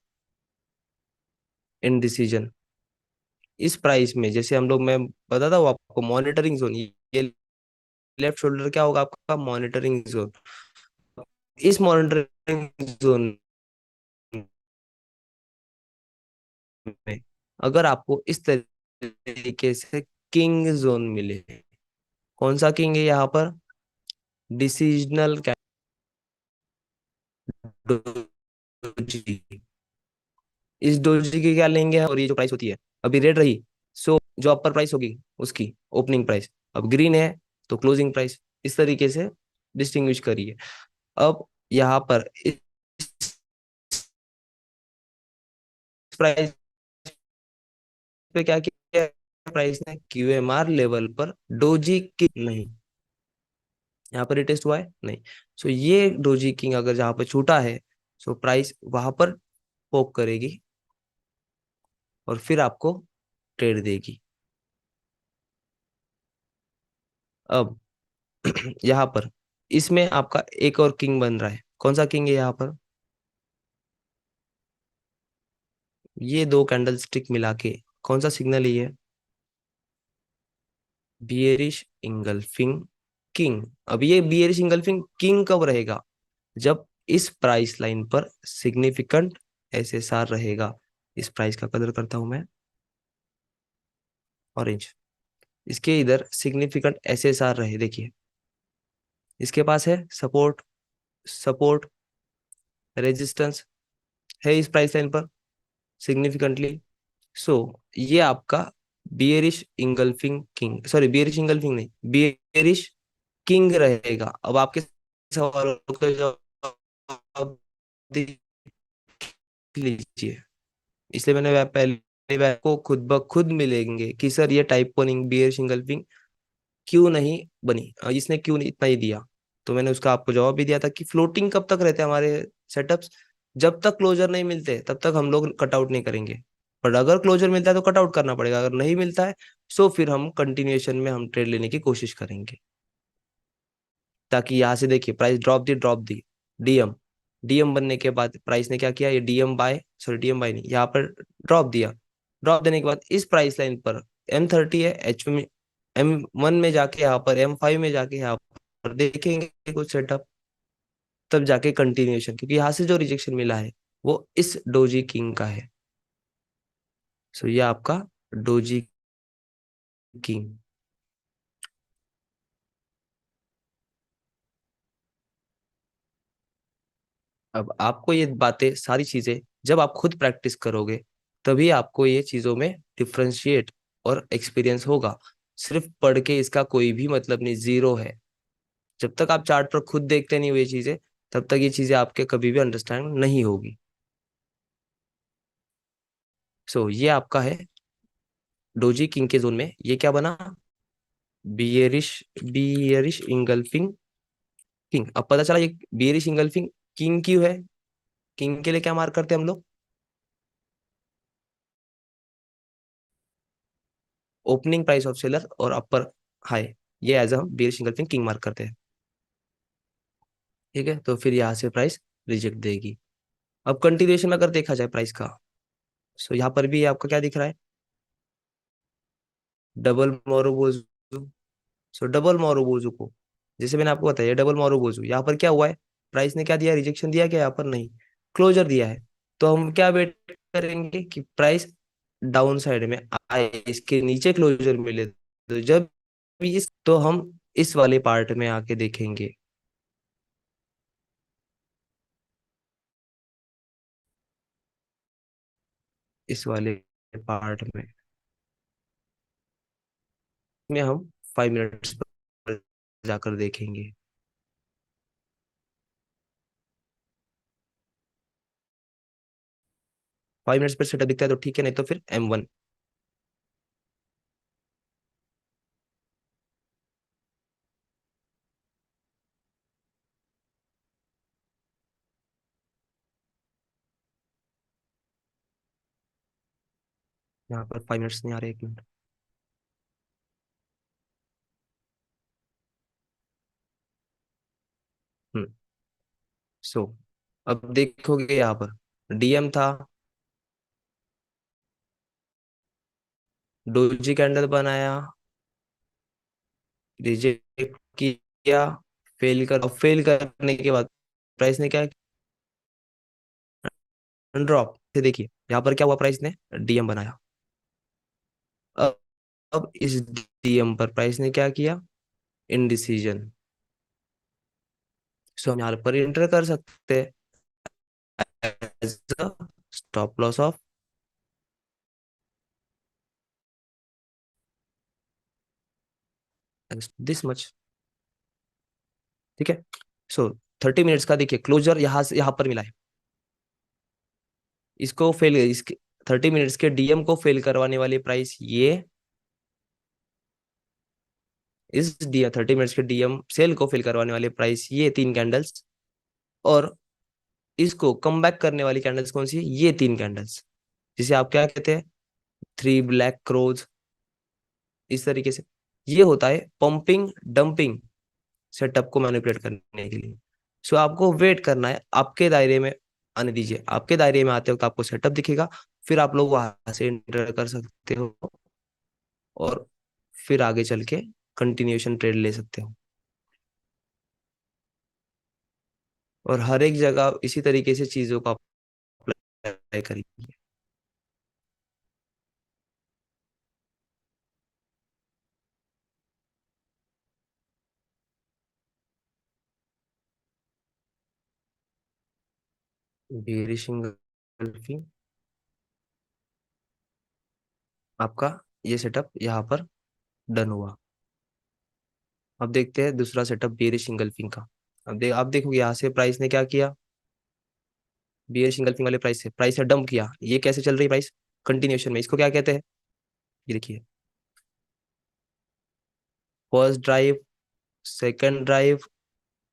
इन डिसीजन। इस प्राइस में जैसे हम लोग, मैं बताता हूँ आपको मॉनिटरिंग जोन, ये लेफ्ट शोल्डर क्या होगा आपका, मॉनिटरिंग जोन। इस मॉनिटरिंग जोन में अगर आपको इस तरीके से किंग जोन मिले, कौन सा किंग है यहाँ पर, डिसीजनल डोजी, इस डोजी की क्या लेंगे, और ये जो प्राइस होती है अभी रेड रही, सो जो अपर प्राइस होगी उसकी ओपनिंग प्राइस, अब ग्रीन है तो क्लोजिंग प्राइस। इस तरीके से डिस्टिंग्विश करिए। अब यहाँ पर इस प्राइस पे क्या किया, प्राइस ने क्यूएमआर लेवल पर डोजी की नहीं, यहाँ पर टेस्ट हुआ है नहीं। सो ये डोजी किंग अगर जहाँ पर छूटा है, सो प्राइस वहां पर पोक करेगी और फिर आपको ट्रेड देगी। अब यहाँ पर इसमें आपका एक और किंग बन रहा है। कौन सा किंग है यहाँ पर, ये दो कैंडल स्टिक मिला के कौन सा सिग्नल है ये, बियरिश इंगल्फिंग किंग। अब ये बियरिश इंगल्फिंग किंग कब रहेगा, जब इस प्राइस लाइन पर सिग्निफिकेंट एसएसआर रहेगा। इस प्राइस का कलर करता हूं मैं ऑरेंज। इसके इधर सिग्निफिकेंट एसएसआर रहे, देखिए इसके पास है सपोर्ट, सपोर्ट, रेजिस्टेंस है इस प्राइस लाइन पर सिग्निफिकेंटली। सो ये आपका bearish engulfing king, sorry bearish engulfing नहीं, बियरिश किंग रहेगा। अब आपके सवालों का जवाब देख लीजिए। इसलिए मैंने पहले को खुद ब खुद मिलेंगे कि सर ये टाइप वन बियरिश इंगल्फिंग क्यों नहीं बनी, इसने क्यों नहीं इतना ही दिया। तो मैंने उसका आपको जवाब भी दिया था कि फ्लोटिंग कब तक रहते हैं हमारे सेटअप्स, जब तक क्लोजर नहीं मिलते तब तक हम लोग कटआउट नहीं करेंगे। पर अगर क्लोजर मिलता है तो कटआउट करना पड़ेगा, अगर नहीं मिलता है सो फिर हम कंटिन्यूएशन में हम ट्रेड लेने की कोशिश करेंगे। ताकि यहाँ से देखिए प्राइस ड्रॉप दी डीएम, डीएम बनने के बाद प्राइस ने क्या किया, ये DM buy, sorry DM buy नहीं, यहाँ पर ड्रॉप दिया। ड्रॉप देने के बाद इस प्राइस लाइन पर M30 है, एच में M1 में जाके यहाँ पर M5 में जाके यहाँ पर देखेंगे कुछ सेटअप, तब जाके कंटिन्यूएशन, क्योंकि यहाँ से जो रिजेक्शन मिला है वो इस डोजी किंग का है। सो ये आपका डोजी किंग। अब आपको ये बातें सारी चीजें जब आप खुद प्रैक्टिस करोगे तभी आपको ये चीजों में डिफरेंशिएट और एक्सपीरियंस होगा। सिर्फ पढ़ के इसका कोई भी मतलब नहीं, जीरो है। जब तक आप चार्ट पर खुद देखते नहीं हो ये चीजें, तब तक ये चीजें आपके कभी भी अंडरस्टैंड नहीं होगी। सो ये आपका है डोजी किंग के जोन में ये क्या बना, बियरिश, बियरिश इंगल्फिंग किंग। अब पता चला ये बियरिश इंगल्फिंग किंग क्यों है। किंग के लिए क्या मार्क करते हैं हम लोग, ओपनिंग प्राइस ऑफ सेलर और अपर हाई, ये एज हम bear single thing king mark करते हैं। ठीक है, तो फिर यहाँ से प्राइस रिजेक्ट देगी। अब कंटिन्यूएशन में अगर देखा जाए प्राइस का, सो यहाँ पर भी आपका क्या दिख रहा है, डबल मोरोबोजू। सो डबल मोरोबोजू को, जैसे मैंने आपको बताया डबल मोरोबोजू, यहाँ पर क्या हुआ है, प्राइस ने क्या दिया, रिजेक्शन दिया क्या, यहाँ पर नहीं, क्लोजर दिया है। तो हम क्या वेट करेंगे कि प्राइस डाउन साइड में आए, इसके नीचे क्लोजर मिले, तो जब भी इस तो हम इस वाले पार्ट में आके देखेंगे, इस वाले पार्ट में हम 5 मिनट्स पर जाकर देखेंगे। 5 मिनट्स पर सेटअप दिखता है तो ठीक है, नहीं तो फिर M1। यहाँ पर 5 मिनट्स नहीं आ रहे, 1 मिनट। हम्म। सो अब देखोगे यहाँ पर डीएम था, डोजी कैंडल बनाया, रिजेक्ट किया, फेल कर, अब फेल करने के बाद प्राइस ने क्या, ड्रॉप से देखिए यहाँ पर क्या हुआ, प्राइस ने डीएम बनाया। अब अब इस डीएम पर प्राइस ने क्या किया, इनडिसीजन। सो हम यहाँ पर इंटर कर सकते हैं as stop loss of this much. ठीक है। सो 30 मिनट्स का देखिए क्लोजर यहाँ से यहाँ पर मिला है। इसको फेल इसके 30 मिनट्स के डीएम को फेल करवाने वाली प्राइस ये, इस डी 30 मिनट्स के डीएम सेल को फिल करवाने वाली प्राइस ये 3 कैंडल्स, और इसको कम बैक करने वाली कैंडल्स कौन सी, ये 3 कैंडल्स, जिसे आप क्या कहते हैं, 3 ब्लैक क्रोज। इस तरीके से ये होता है पंपिंग डंपिंग सेटअप को मैनिपुलेट करने के लिए। सो आपको वेट करना है, आपके दायरे में आने दीजिए, आपके दायरे में आते वक्त आपको सेटअप दिखेगा, फिर आप लोग वहां से एंटर कर सकते हो, और फिर आगे चल के कंटिन्यूएशन ट्रेड ले सकते हो। और हर एक जगह इसी तरीके से चीजों को अप्लाई करिए। बेरिश एंगल्फिंग, आपका ये सेटअप यहाँ पर डन हुआ। अब देखते हैं दूसरा सेटअप बेरिश एंगल्फिंग का। आप देखोगे यहाँ से प्राइस ने क्या किया, बेरिश एंगल्फिंग वाले प्राइस से डंप किया। ये कैसे चल रही प्राइस, कंटिन्यूएशन में, इसको क्या कहते हैं, ये देखिए, first drive, second drive,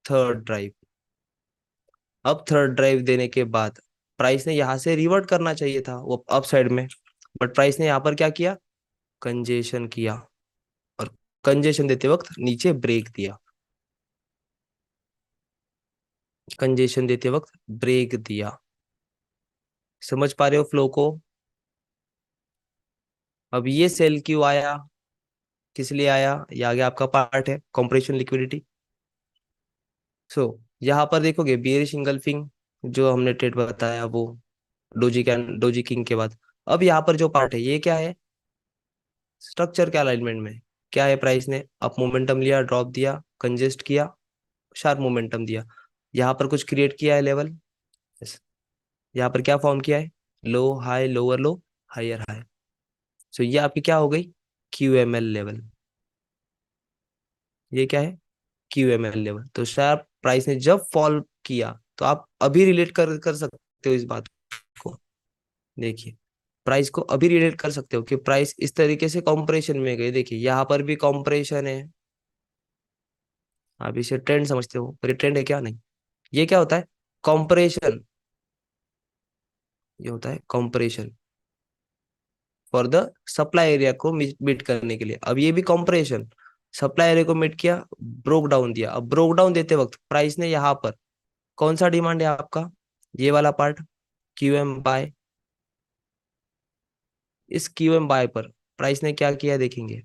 third drive. अब थर्ड ड्राइव देने के बाद प्राइस ने यहाँ से रिवर्ट करना चाहिए था वो अप साइड में, बट प्राइस ने यहाँ पर क्या किया, कंजेशन किया, और कंजेशन देते वक्त नीचे ब्रेक दिया, कंजेशन देते वक्त ब्रेक दिया। समझ पा रहे हो फ्लो को। अब ये सेल क्यों आया, किस लिए आया, ये आगे आपका पार्ट है कॉम्प्रेशन लिक्विडिटी। सो यहाँ पर देखोगे बियरिश इंगल्फिंग जो हमने ट्रेड बताया वो डोजी किंग के बाद। अब यहाँ पर जो पार्ट है ये क्या है, स्ट्रक्चर के अलाइनमेंट में क्या है, प्राइस ने अप मोमेंटम लिया, ड्रॉप दिया, कंजेस्ट किया, शार्प मोमेंटम दिया, यहाँ पर कुछ क्रिएट किया है लेवल। yes, यहाँ पर क्या फॉर्म किया है, low high lower low higher high. So ये आपकी क्या हो गई, क्यूएमएल लेवल। ये क्या है, क्यूएमएल लेवल। तो शार्प प्राइस ने जब फॉल किया तो आप अभी रिलेट कर सकते हो इस बात को। देखिए प्राइस को अभी रिलेट कर सकते हो कि प्राइस इस तरीके से कॉम्प्रेशन में गई। देखिए यहाँ पर भी कॉम्प्रेशन है, आप इसे ट्रेंड समझते हो पर ये ट्रेंड है क्या, नहीं। ये क्या होता है, कॉम्प्रेशन, ये होता है compression for the supply area को मीट करने के लिए। अब ये भी कॉम्प्रेशन, सप्लाई एरिया को मीट किया, ब्रोक डाउन दिया। अब ब्रोक डाउन देते वक्त प्राइस ने यहाँ पर कौन सा डिमांड है आपका, ये वाला पार्ट, क्यूएम बाय। इस क्यूएम बाय पर प्राइस ने क्या किया देखेंगे,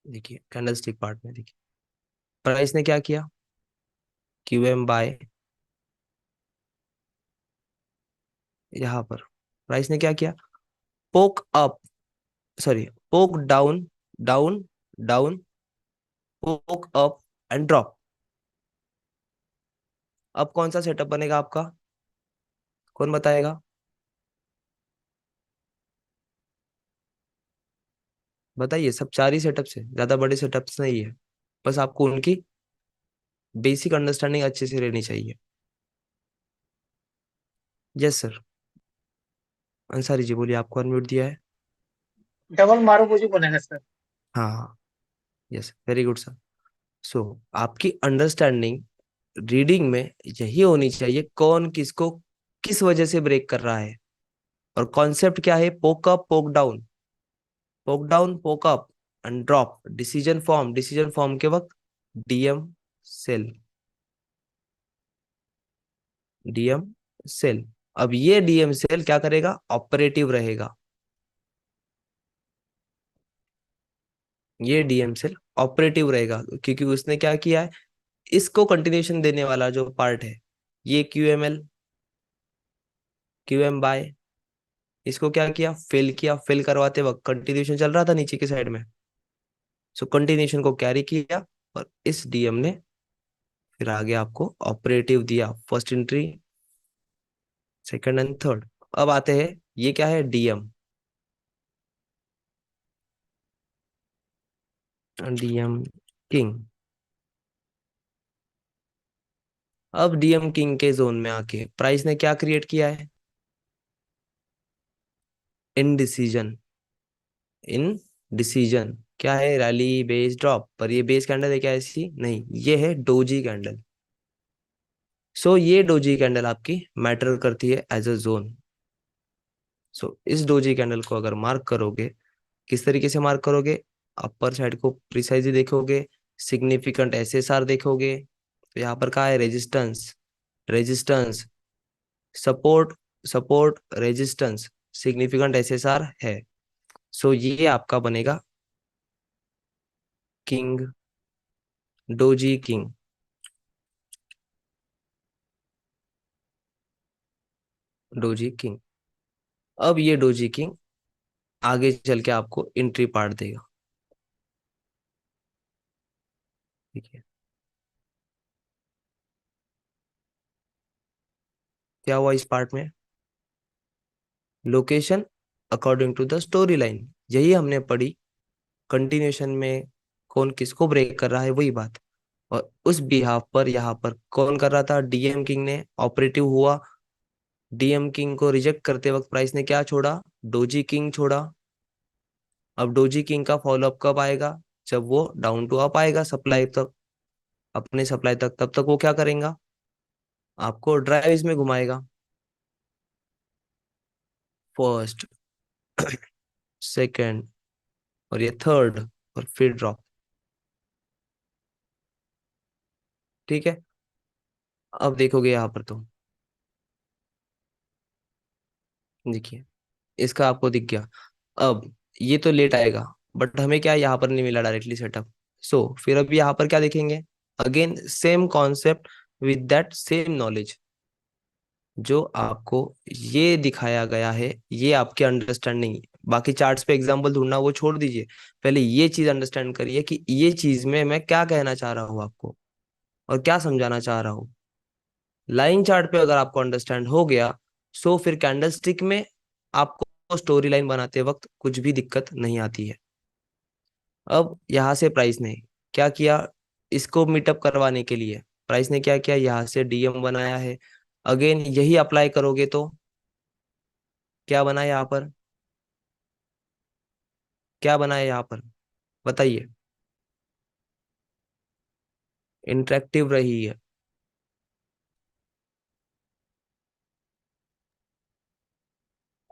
देखिए कैंडलस्टिक पार्ट में देखिए प्राइस ने क्या किया, क्यूएम बाय। यहाँ पर प्राइस ने क्या किया, पोक अप, सॉरी पोक डाउन, डाउन, डाउन, पोक अप एंड ड्रॉप। अब कौन सा सेटअप बनेगा आपका, कौन बताएगा, बताइए। सब चार ही सेटअप्स है, ज्यादा बड़े सेटअप्स नहीं है, बस आपको उनकी बेसिक अंडरस्टैंडिंग अच्छे से रहनी चाहिए। यस सर, अंसारी जी बोलिए, आपको अनम्यूट दिया है। डबल मारूबुजी बनेगा सर। हाँ हाँ, यस वेरी गुड सर। सो आपकी अंडरस्टैंडिंग रीडिंग में यही होनी चाहिए, कौन किसको किस वजह से ब्रेक कर रहा है, और कॉन्सेप्ट क्या है, पोक अप पोक डाउन, पोक डाउन पोक up and drop, decision form के वक्त डीएम सेल, डीएम सेल। अब ये डीएम सेल क्या करेगा, ऑपरेटिव रहेगा, ये डीएम सेल ऑपरेटिव रहेगा, क्योंकि उसने क्या किया है, इसको कंटिन्यूशन देने वाला जो पार्ट है, ये क्यूएमएल, क्यूएम बाय, इसको क्या किया, फेल किया, फेल करवाते वक्त कंटिन्यूशन चल रहा था नीचे की साइड में, सो कंटिन्यूशन को कैरी किया, और इस डीएम ने फिर आगे आपको ऑपरेटिव दिया, first entry, second and third. अब आते हैं, ये क्या है, डीएम, डीएम किंग। अब डीएम किंग के जोन में आके प्राइस ने क्या क्रिएट किया है? इनडिसीजन। इन डिसीजन क्या है? Rally base drop. पर ये बेस कैंडल है क्या? ऐसी नहीं, ये है डोजी कैंडल। सो ये डोजी कैंडल आपकी मैटर करती है एज अ जोन। सो इस डोजी कैंडल को अगर मार्क करोगे, किस तरीके से मार्क करोगे? अपर साइड को प्रिसाइजली देखोगे, सिग्निफिकेंट एसएसआर देखोगे, तो यहाँ पर क्या है? Resistance, resistance, support, support, resistance, significant SSR है। सो ये आपका बनेगा king, doji king, doji king. अब ये डोजी किंग आगे चल के आपको एंट्री पार्ट देगा। ठीक है, क्या हुआ इस पार्ट में? Location according to the story line, यही हमने पढ़ी कंटिन्यूशन में। कौन किसको ब्रेक कर रहा है, वही बात। और उस बिहाफ पर यहाँ पर कौन कर रहा था? डीएम किंग ने ऑपरेटिव हुआ। डीएम किंग को रिजेक्ट करते वक्त प्राइस ने क्या छोड़ा? डोजी किंग छोड़ा। अब डोजी किंग का फॉलोअप कब आएगा? जब वो डाउन टू अप आएगा सप्लाई तक, अपने सप्लाई तक। तब तक वो क्या करेगा? आपको ड्राइव्स में घुमाएगा। फर्स्ट, सेकंड, और ये थर्ड, और फिर ड्रॉप। ठीक है, अब देखोगे यहाँ पर तो देखिए, इसका आपको दिख गया। अब ये तो लेट आएगा, बट हमें क्या यहाँ पर नहीं मिला डायरेक्टली सेटअप। सो फिर अब यहाँ पर क्या देखेंगे? Again same concept with that same knowledge. जो आपको ये दिखाया गया है, ये आपके अंडरस्टैंडिंग। बाकी चार्ट्स पे एग्जांपल ढूंढना वो छोड़ दीजिए, पहले ये चीज अंडरस्टैंड करिए कि ये चीज में मैं क्या कहना चाह रहा हूँ आपको, और क्या समझाना चाह रहा हूँ। लाइन चार्ट पे अगर आपको अंडरस्टैंड हो गया, सो फिर कैंडलस्टिक में आपको स्टोरी लाइन बनाते वक्त कुछ भी दिक्कत नहीं आती है। अब यहाँ से प्राइस ने क्या किया? इसको मीटअप करवाने के लिए प्राइस ने क्या किया? यहाँ से डीएम बनाया है। अगेन यही अप्लाई करोगे तो क्या बना है यहाँ पर? क्या बना है यहाँ पर? बताइए। इंटरेक्टिव रही है।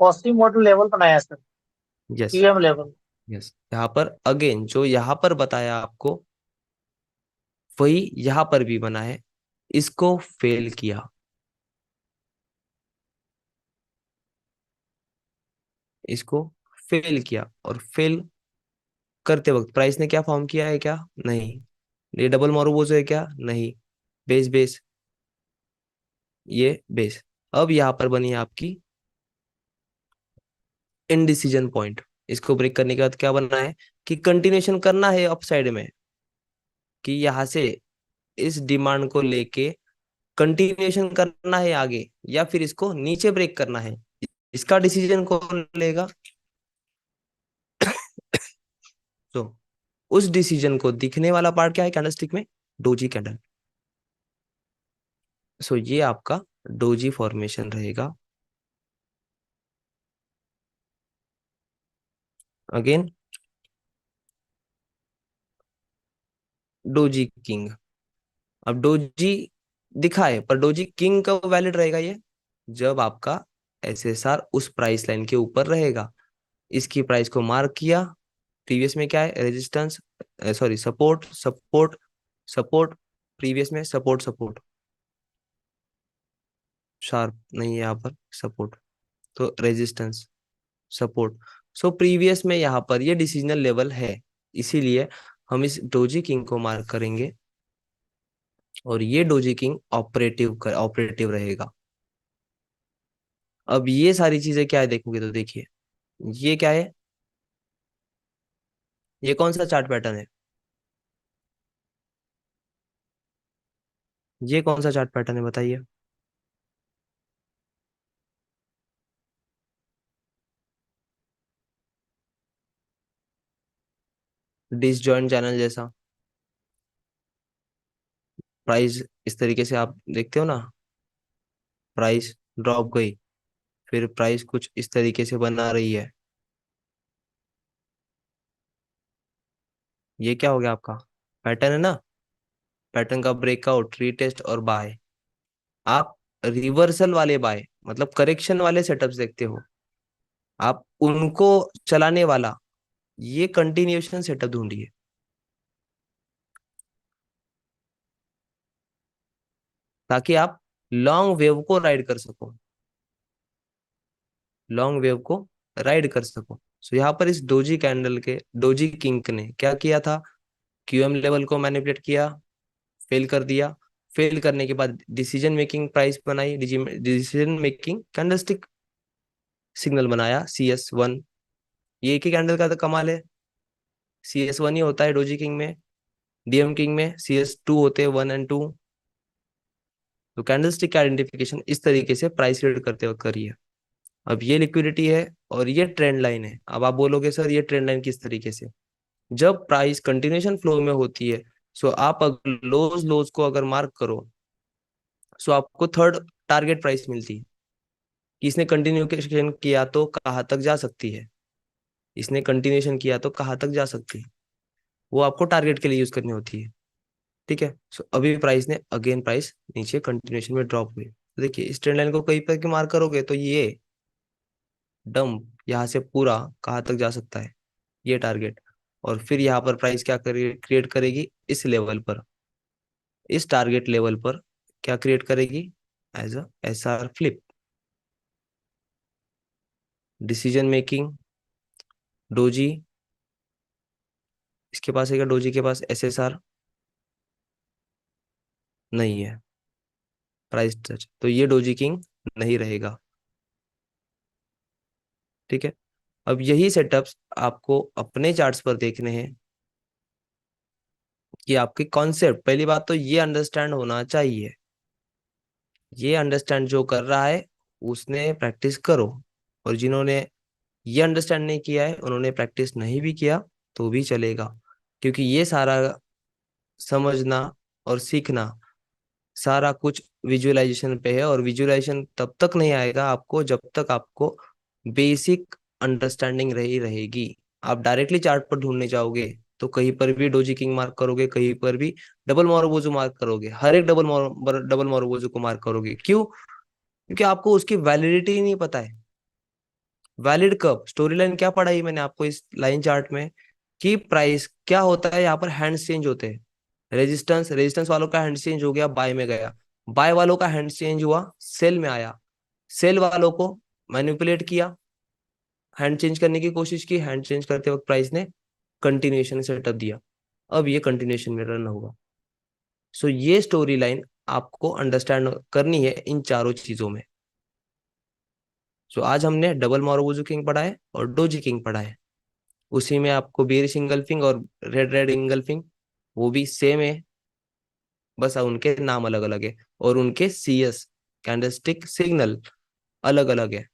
कॉस्टिंग मॉडल लेवल बनाया sir. Yes, QM level. Yes. यहाँ पर अगेन जो यहाँ पर बताया आपको, वही यहाँ पर भी बना है। इसको फेल किया, इसको फेल किया, और फेल करते वक्त प्राइस ने क्या फॉर्म किया है? क्या नहीं, ये डबल मोरोबोजो है क्या? नहीं, बेस बेस, ये बेस। अब यहाँ पर बनी है आपकी इनडिसीजन पॉइंट। इसको ब्रेक करने के बाद क्या बनना है? कि कंटिन्यूशन करना है अपसाइड में, कि यहाँ से इस डिमांड को लेके कंटिन्यूशन करना है आगे, या फिर इसको नीचे ब्रेक करना है। इसका डिसीजन कौन लेगा? तो उस डिसीजन को दिखने वाला पार्ट क्या है कैंडलस्टिक में? Doji candle. सो ये आपका डोजी फॉर्मेशन रहेगा। Again doji king. अब डोजी दिखा है, पर डोजी किंग कब वैलिड रहेगा ये? जब आपका एसएसआर उस प्राइस लाइन के ऊपर रहेगा। इसकी प्राइस को मार्क किया, प्रीवियस में क्या है? Resistance, sorry support, support, support. Previous में सपोर्ट, सपोर्ट, शार्प नहीं है यहाँ पर सपोर्ट, तो रेजिस्टेंस, सपोर्ट। सो प्रीवियस में यहाँ पर ये डिसीजनल लेवल है, इसीलिए हम इस डोजी किंग को मार्क करेंगे, और ये डोजी किंग ऑपरेटिव रहेगा। अब ये सारी चीजें क्या है देखोगे तो देखिए, ये क्या है? ये कौन सा चार्ट पैटर्न है? ये कौन सा चार्ट पैटर्न है बताइए? डिसजॉइंट चैनल जैसा। प्राइस इस तरीके से आप देखते हो ना, प्राइस ड्रॉप गई, फिर प्राइस कुछ इस तरीके से बना रही है। ये क्या हो गया आपका, पैटर्न है ना। पैटर्न का ब्रेकआउट, रीटेस्ट और बाय। आप रिवर्सल वाले बाय मतलब करेक्शन वाले सेटअप्स देखते हो, आप उनको चलाने वाला ये कंटिन्यूएशन सेटअप ढूंढिए, ताकि आप लॉन्ग वेव को राइड कर सको, लॉन्ग वेव को राइड कर सको। सो यहाँ पर इस डोजी कैंडल के, डोजी किंग ने क्या किया था, क्यूएम लेवल को मैनिपुलेट किया, फेल कर दिया। फेल करने के बाद डिसीजन मेकिंग प्राइस बनाई, डिसीजन मेकिंग कैंडलस्टिक सिग्नल बनाया CS1। ये एक ही कैंडल का तो कमाल है, CS1 ही होता है डोजी किंग में। डीएम किंग में CS2 होते हैं, 1 और 2। तो कैंडलस्टिक का आइडेंटिफिकेशन इस तरीके से प्राइस रीड करते वक्त करिए। अब ये लिक्विडिटी है और ये ट्रेंड लाइन है। अब आप बोलोगे सर ये ट्रेंड लाइन किस तरीके से, जब प्राइस कंटिन्यूएशन फ्लो में होती है, सो आप अगर लोज लोज को अगर मार्क करो, सो आपको थर्ड टारगेट प्राइस मिलती है कि इसने कंटिन्यूएशन किया तो कहाँ तक जा सकती है, इसने कंटिन्यूएशन किया तो कहाँ तक जा सकती है, वो आपको टारगेट के लिए यूज करनी होती है। ठीक है। सो अभी प्राइस ने अगेन प्राइस नीचे कंटिन्यूएशन में ड्रॉप हुई, तो देखिए इस ट्रेंड लाइन को कहीं पर मार्क करोगे तो ये डंप यहाँ से पूरा कहाँ तक जा सकता है, ये टारगेट। और फिर यहाँ पर प्राइस क्या करेगी, क्रिएट करेगी इस लेवल पर, इस टारगेट लेवल पर क्या क्रिएट करेगी, as a SR flip. Decision making doji, इसके पास है क्या, डोजी के पास SSR नहीं है, प्राइस टच, तो ये डोजी किंग नहीं रहेगा। ठीक है। अब यही सेटअप्स आपको अपने चार्ट्स पर देखने हैं कि आपकी कॉन्सेप्ट, पहली बात तो ये अंडरस्टैंड होना चाहिए, ये अंडरस्टैंड जो कर रहा है उसने प्रैक्टिस करो, और जिन्होंने ये अंडरस्टैंड नहीं किया है उन्होंने प्रैक्टिस नहीं भी किया तो भी चलेगा, क्योंकि ये सारा समझना और सीखना सारा कुछ विजुअलाइजेशन पे है। और विजुअलाइजेशन तब तक नहीं आएगा आपको जब तक आपको बेसिक अंडरस्टैंडिंग रही रहेगी। आप डायरेक्टली चार्ट पर ढूंढने जाओगे तो कहीं पर भी डोजी किंग मार्क करोगे, कहीं पर भी डबल मोरोबोजो मार्क करोगे, हर एक डबल मोरोबोजो को मार्क करोगे। क्यों? क्योंकि आपको उसकी वैलिडिटी ही नहीं पता है। वैलिड कब, स्टोरी लाइन क्या पढ़ाई मैंने आपको इस लाइन चार्ट में, कि प्राइस क्या होता है, यहाँ पर हैंड्स चेंज होते हैं। रेजिस्टेंस, रेजिस्टेंस वालों का हैंड चेंज हो गया, बाय में गया। बाय वालों का हैंड चेंज हुआ, सेल में आया। सेल वालों को मैनिपुलेट किया, हैंड चेंज करने की कोशिश की, हैंड चेंज करते वक्त प्राइस ने कंटिन्यूएशन सेटअप दिया। अब ये कंटिन्यूएशन में रन होगा। सो ये स्टोरी लाइन आपको अंडरस्टैंड करनी है इन चारों चीजों में। सो आज हमने डबल मोरोबोजो किंग पढ़ा है और डोजी किंग पढ़ा है, उसी में आपको बेरिश इंगल्फिंग और रेड रेड इंगल्फिंग वो भी सेम है, बस उनके नाम अलग अलग है, और उनके CS कैंडलस्टिक सिग्नल अलग अलग है।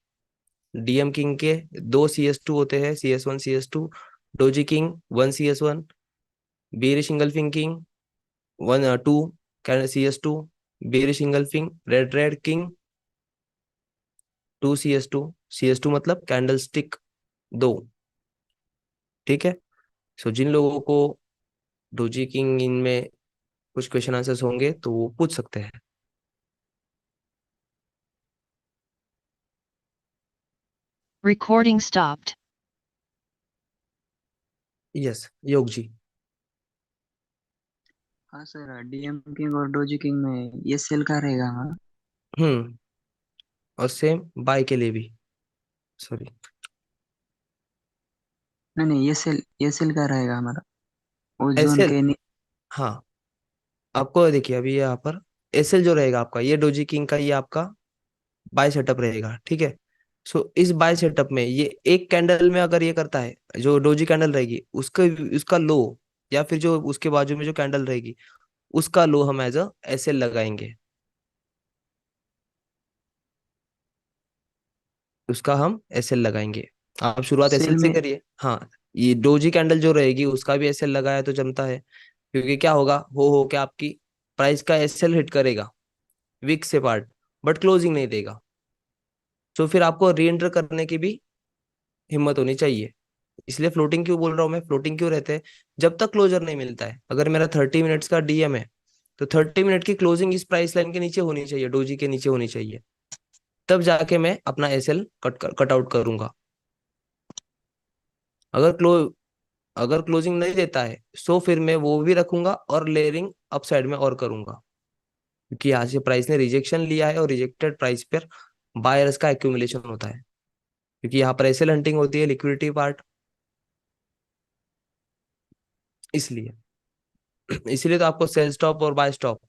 डीएम किंग के दो CS2 होते हैं, CS1 CS2। Doji king 1 CS1। Bearish engulfing king 1 2 CS2। Bearish engulfing red red king 2 CS2। CS2 मतलब कैंडलस्टिक दो। ठीक है। सो जिन लोगों को डोजी किंग इनमें कुछ क्वेश्चन आंसर्स होंगे तो वो पूछ सकते हैं। Recording stopped. यस योग जी। हाँ सर, डीएम किंग और डोजी किंग में ये सेल का रहेगा हमारा। हम्म। और सेम बाय के लिए भी, सॉरी। नहीं नहीं, ये सेल का रहेगा हमारा, वो जोन एसएल, के नहीं। हाँ। आपको देखिए अभी यहाँ पर एसएल जो रहेगा आपका, ये डोजी किंग का ये आपका बाय सेटअप रहेगा। ठीक है। सो इस बाय सेटअप में ये एक कैंडल में अगर ये करता है, जो डोजी कैंडल रहेगी उसका उसका लो, या फिर जो उसके बाजू में जो कैंडल रहेगी उसका लो हम एज अ एसएल लगाएंगे, उसका हम एसएल लगाएंगे। आप शुरुआत एसएल सेल से में करिए, हाँ। ये डोजी कैंडल जो रहेगी उसका भी एसएल लगाया तो जमता है, क्योंकि क्या होगा, हो क्या आपकी प्राइस का एसएल हिट करेगा विक से पार्ट, बट क्लोजिंग नहीं देगा। तो फिर आपको री एंटर करने की भी हिम्मत होनी चाहिए। इसलिए फ्लोटिंग क्यों बोल रहा हूँ मैं, फ्लोटिंग क्यों रहते हैं, जब तक क्लोजर नहीं मिलता है। अगर मेरा 30 मिनट्स का डीएम है तो 30 मिनट की क्लोजिंग इस प्राइस लाइन के नीचे होनी चाहिए, डोजी के नीचे होनी चाहिए, तब जाके मैं अपना एसएल कट आउट करूंगा। अगर क्लो अगर क्लोजिंग नहीं देता है सो फिर मैं वो भी रखूंगा और लेयरिंग अपसाइड में और करूंगा, क्योंकि यहाँ से प्राइस ने रिजेक्शन लिया है और रिजेक्टेड प्राइस पर बायर्स का एक्यूमुलेशन होता है, क्योंकि यहाँ पर एसएल हंटिंग होती है, लिक्विडिटी पार्ट, इसलिए इसीलिए तो आपको सेल स्टॉप और buy stop,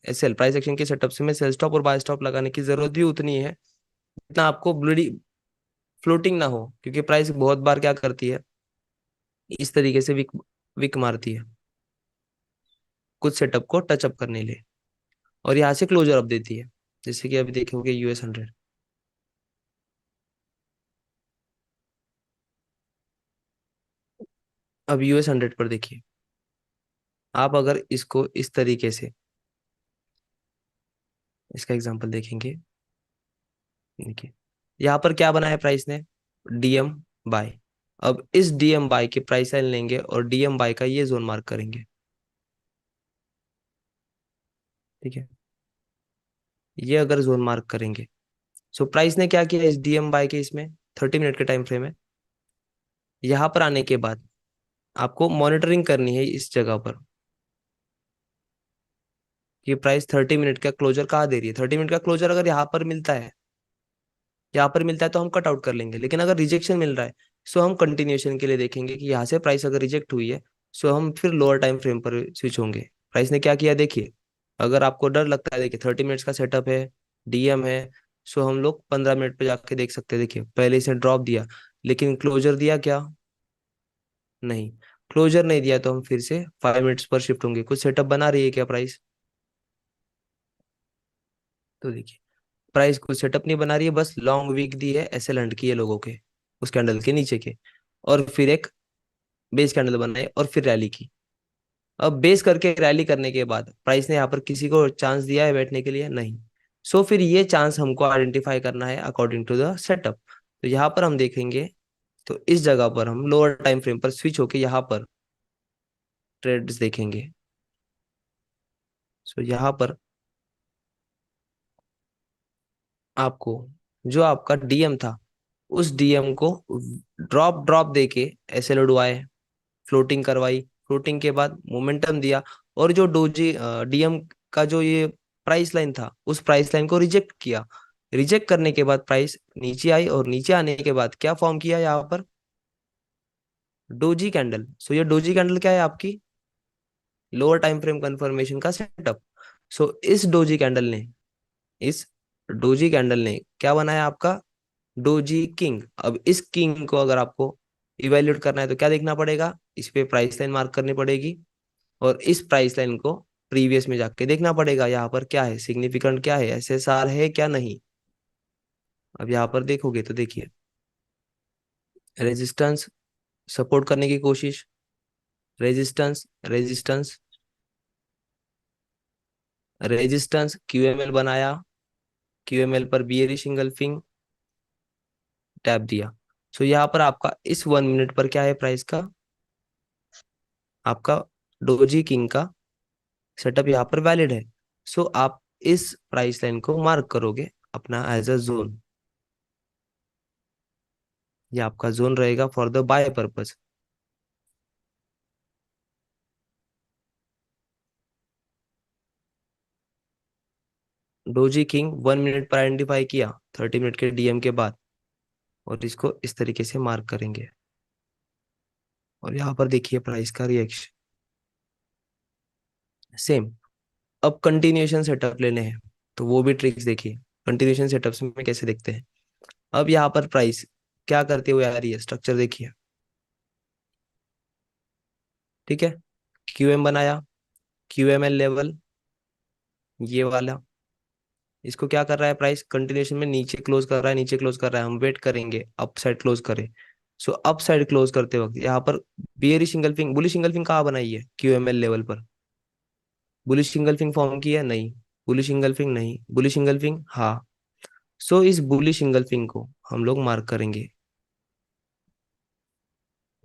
SL price action के सेटअप से में सेल स्टॉप और बाय स्टॉप लगाने की जरूरत भी उतनी है, इतना आपको ब्लडी फ्लोटिंग ना हो, क्योंकि प्राइस बहुत बार क्या करती है, इस तरीके से विक विक मारती है कुछ सेटअप को टचअप करने लिए, और यहाँ से क्लोजर अप देती है, जैसे कि अभी देखेंगे US 100। अब US 100 पर देखिए, आप अगर इसको इस तरीके से इसका एग्जांपल देखेंगे, देखिए यहाँ पर क्या बनाया प्राइस ने, डीएम बाय। अब इस डीएम बाय के प्राइस लाइन लेंगे और डीएम बाय का ये जोन मार्क करेंगे, ठीक है, ये अगर जोन मार्क करेंगे, सो प्राइस ने क्या किया इस डीएम बाय के इसमें 30 मिनट के टाइम फ्रेम में, यहाँ पर आने के बाद आपको मॉनिटरिंग करनी है इस जगह पर कि प्राइस 30 मिनट का क्लोजर कहाँ दे रही है। 30 मिनट का क्लोजर अगर यहाँ पर मिलता है तो हम कट आउट कर लेंगे, लेकिन अगर रिजेक्शन मिल रहा है सो हम कंटिन्यूएशन के लिए देखेंगे कि यहाँ से प्राइस अगर रिजेक्ट हुई है सो हम फिर लोअर टाइम फ्रेम पर स्विच होंगे। प्राइस ने क्या किया देखिए, अगर आपको डर लगता है, देखिए 30 मिनट्स का सेटअप है, डीएम है, सो हम लोग 15 मिनट पे जाके देख सकते हैं। देखिए पहले इसे ड्रॉप दिया, लेकिन क्लोजर दिया क्या, नहीं, क्लोजर नहीं दिया, तो हम फिर से 5 मिनट्स पर शिफ्ट होंगे। कुछ सेटअप बना रही है क्या प्राइस, तो देखिए प्राइस कुछ सेटअप नहीं बना रही है, बस लॉन्ग वीक दी है, ऐसे लंड की है लोगों के उस कैंडल के नीचे के, और फिर एक बेस कैंडल बनाई और फिर रैली की। अब बेस करके रैली करने के बाद प्राइस ने यहाँ पर किसी को चांस दिया है बैठने के लिए, नहीं। सो फिर ये चांस हमको आइडेंटिफाई करना है अकॉर्डिंग टू द सेटअप। तो यहाँ पर हम देखेंगे, तो इस जगह पर हम लोअर टाइम फ्रेम पर स्विच होके यहाँ पर ट्रेड्स देखेंगे। सो यहाँ पर आपको जो आपका डीएम था उस डीएम को ड्रॉप ड्रॉप देके ऐसे लड़वाए, फ्लोटिंग करवाई, फ्लोटिंग के बाद मोमेंटम दिया, और जो डोजी डीएम का जो ये प्राइस लाइन था उस प्राइस लाइन को रिजेक्ट किया। रिजेक्ट करने के बाद प्राइस नीचे आई, और नीचे आने के बाद क्या फॉर्म किया यहाँ पर, डोजी कैंडल। सो ये डोजी कैंडल क्या है, आपकी लोअर टाइम फ्रेम कंफर्मेशन का सेटअप। सो इस डोजी कैंडल ने क्या बनाया आपका, डोजी किंग। अब इस किंग को अगर आपको इवेल्युएट करना है तो क्या देखना पड़ेगा, इस पे प्राइस लाइन मार्क करनी पड़ेगी, और इस प्राइस लाइन को प्रीवियस में जाके देखना पड़ेगा यहाँ पर क्या है, सिग्निफिकेंट क्या है, एसएसआर है क्या नहीं। अब यहाँ पर देखोगे तो देखिए रेजिस्टेंस, सपोर्ट करने की कोशिश, रेजिस्टेंस रेजिस्टेंस रेजिस्टेंस, क्यूएमएल बनाया, क्यूएमएल पर बियरिश इंगल्फिंग टैप दिया। सो यहाँ पर आपका इस 1 मिनट पर क्या है प्राइस का, आपका डोजी किंग का सेटअप यहाँ पर वैलिड है। सो आप इस प्राइस लाइन को मार्क करोगे अपना एज अ जोन, ये आपका जोन रहेगा for the buy purpose. Doji king 1 minute पर आइडेंटिफाई किया 30 मिनट के डीएम के बाद, और इसको इस तरीके से मार्क करेंगे, और यहाँ पर देखिए प्राइस का रिएक्शन सेम। अब कंटिन्यूएशन सेटअप लेने हैं तो वो भी ट्रिक्स देखिए, कंटिन्यूएशन सेटअप्स में कैसे देखते हैं। अब यहाँ पर प्राइस क्या करते हुए आ रही है, स्ट्रक्चर देखिए, ठीक है, क्यूएम बनाया, क्यूएमएल लेवल ये वाला, इसको क्या कर रहा है प्राइस, कंटिन्यूएशन में नीचे क्लोज कर रहा है, नीचे क्लोज कर रहा है, हम वेट करेंगे अप साइड क्लोज करे। सो अप साइड क्लोज करते वक्त यहाँ पर बियरिश इंगल्फिंग बुलिश इंगल्फिंग कहाँ बनाई है, क्यूएमएल लेवल पर बुलिश इंगल्फिंग फॉर्म की है, नहीं। बुलिश इंगल्फिंग नहीं, बुलिश इंगल्फिंग हाँ। सो इस बुलिश इंगल्फिंग को हम लोग मार्क करेंगे,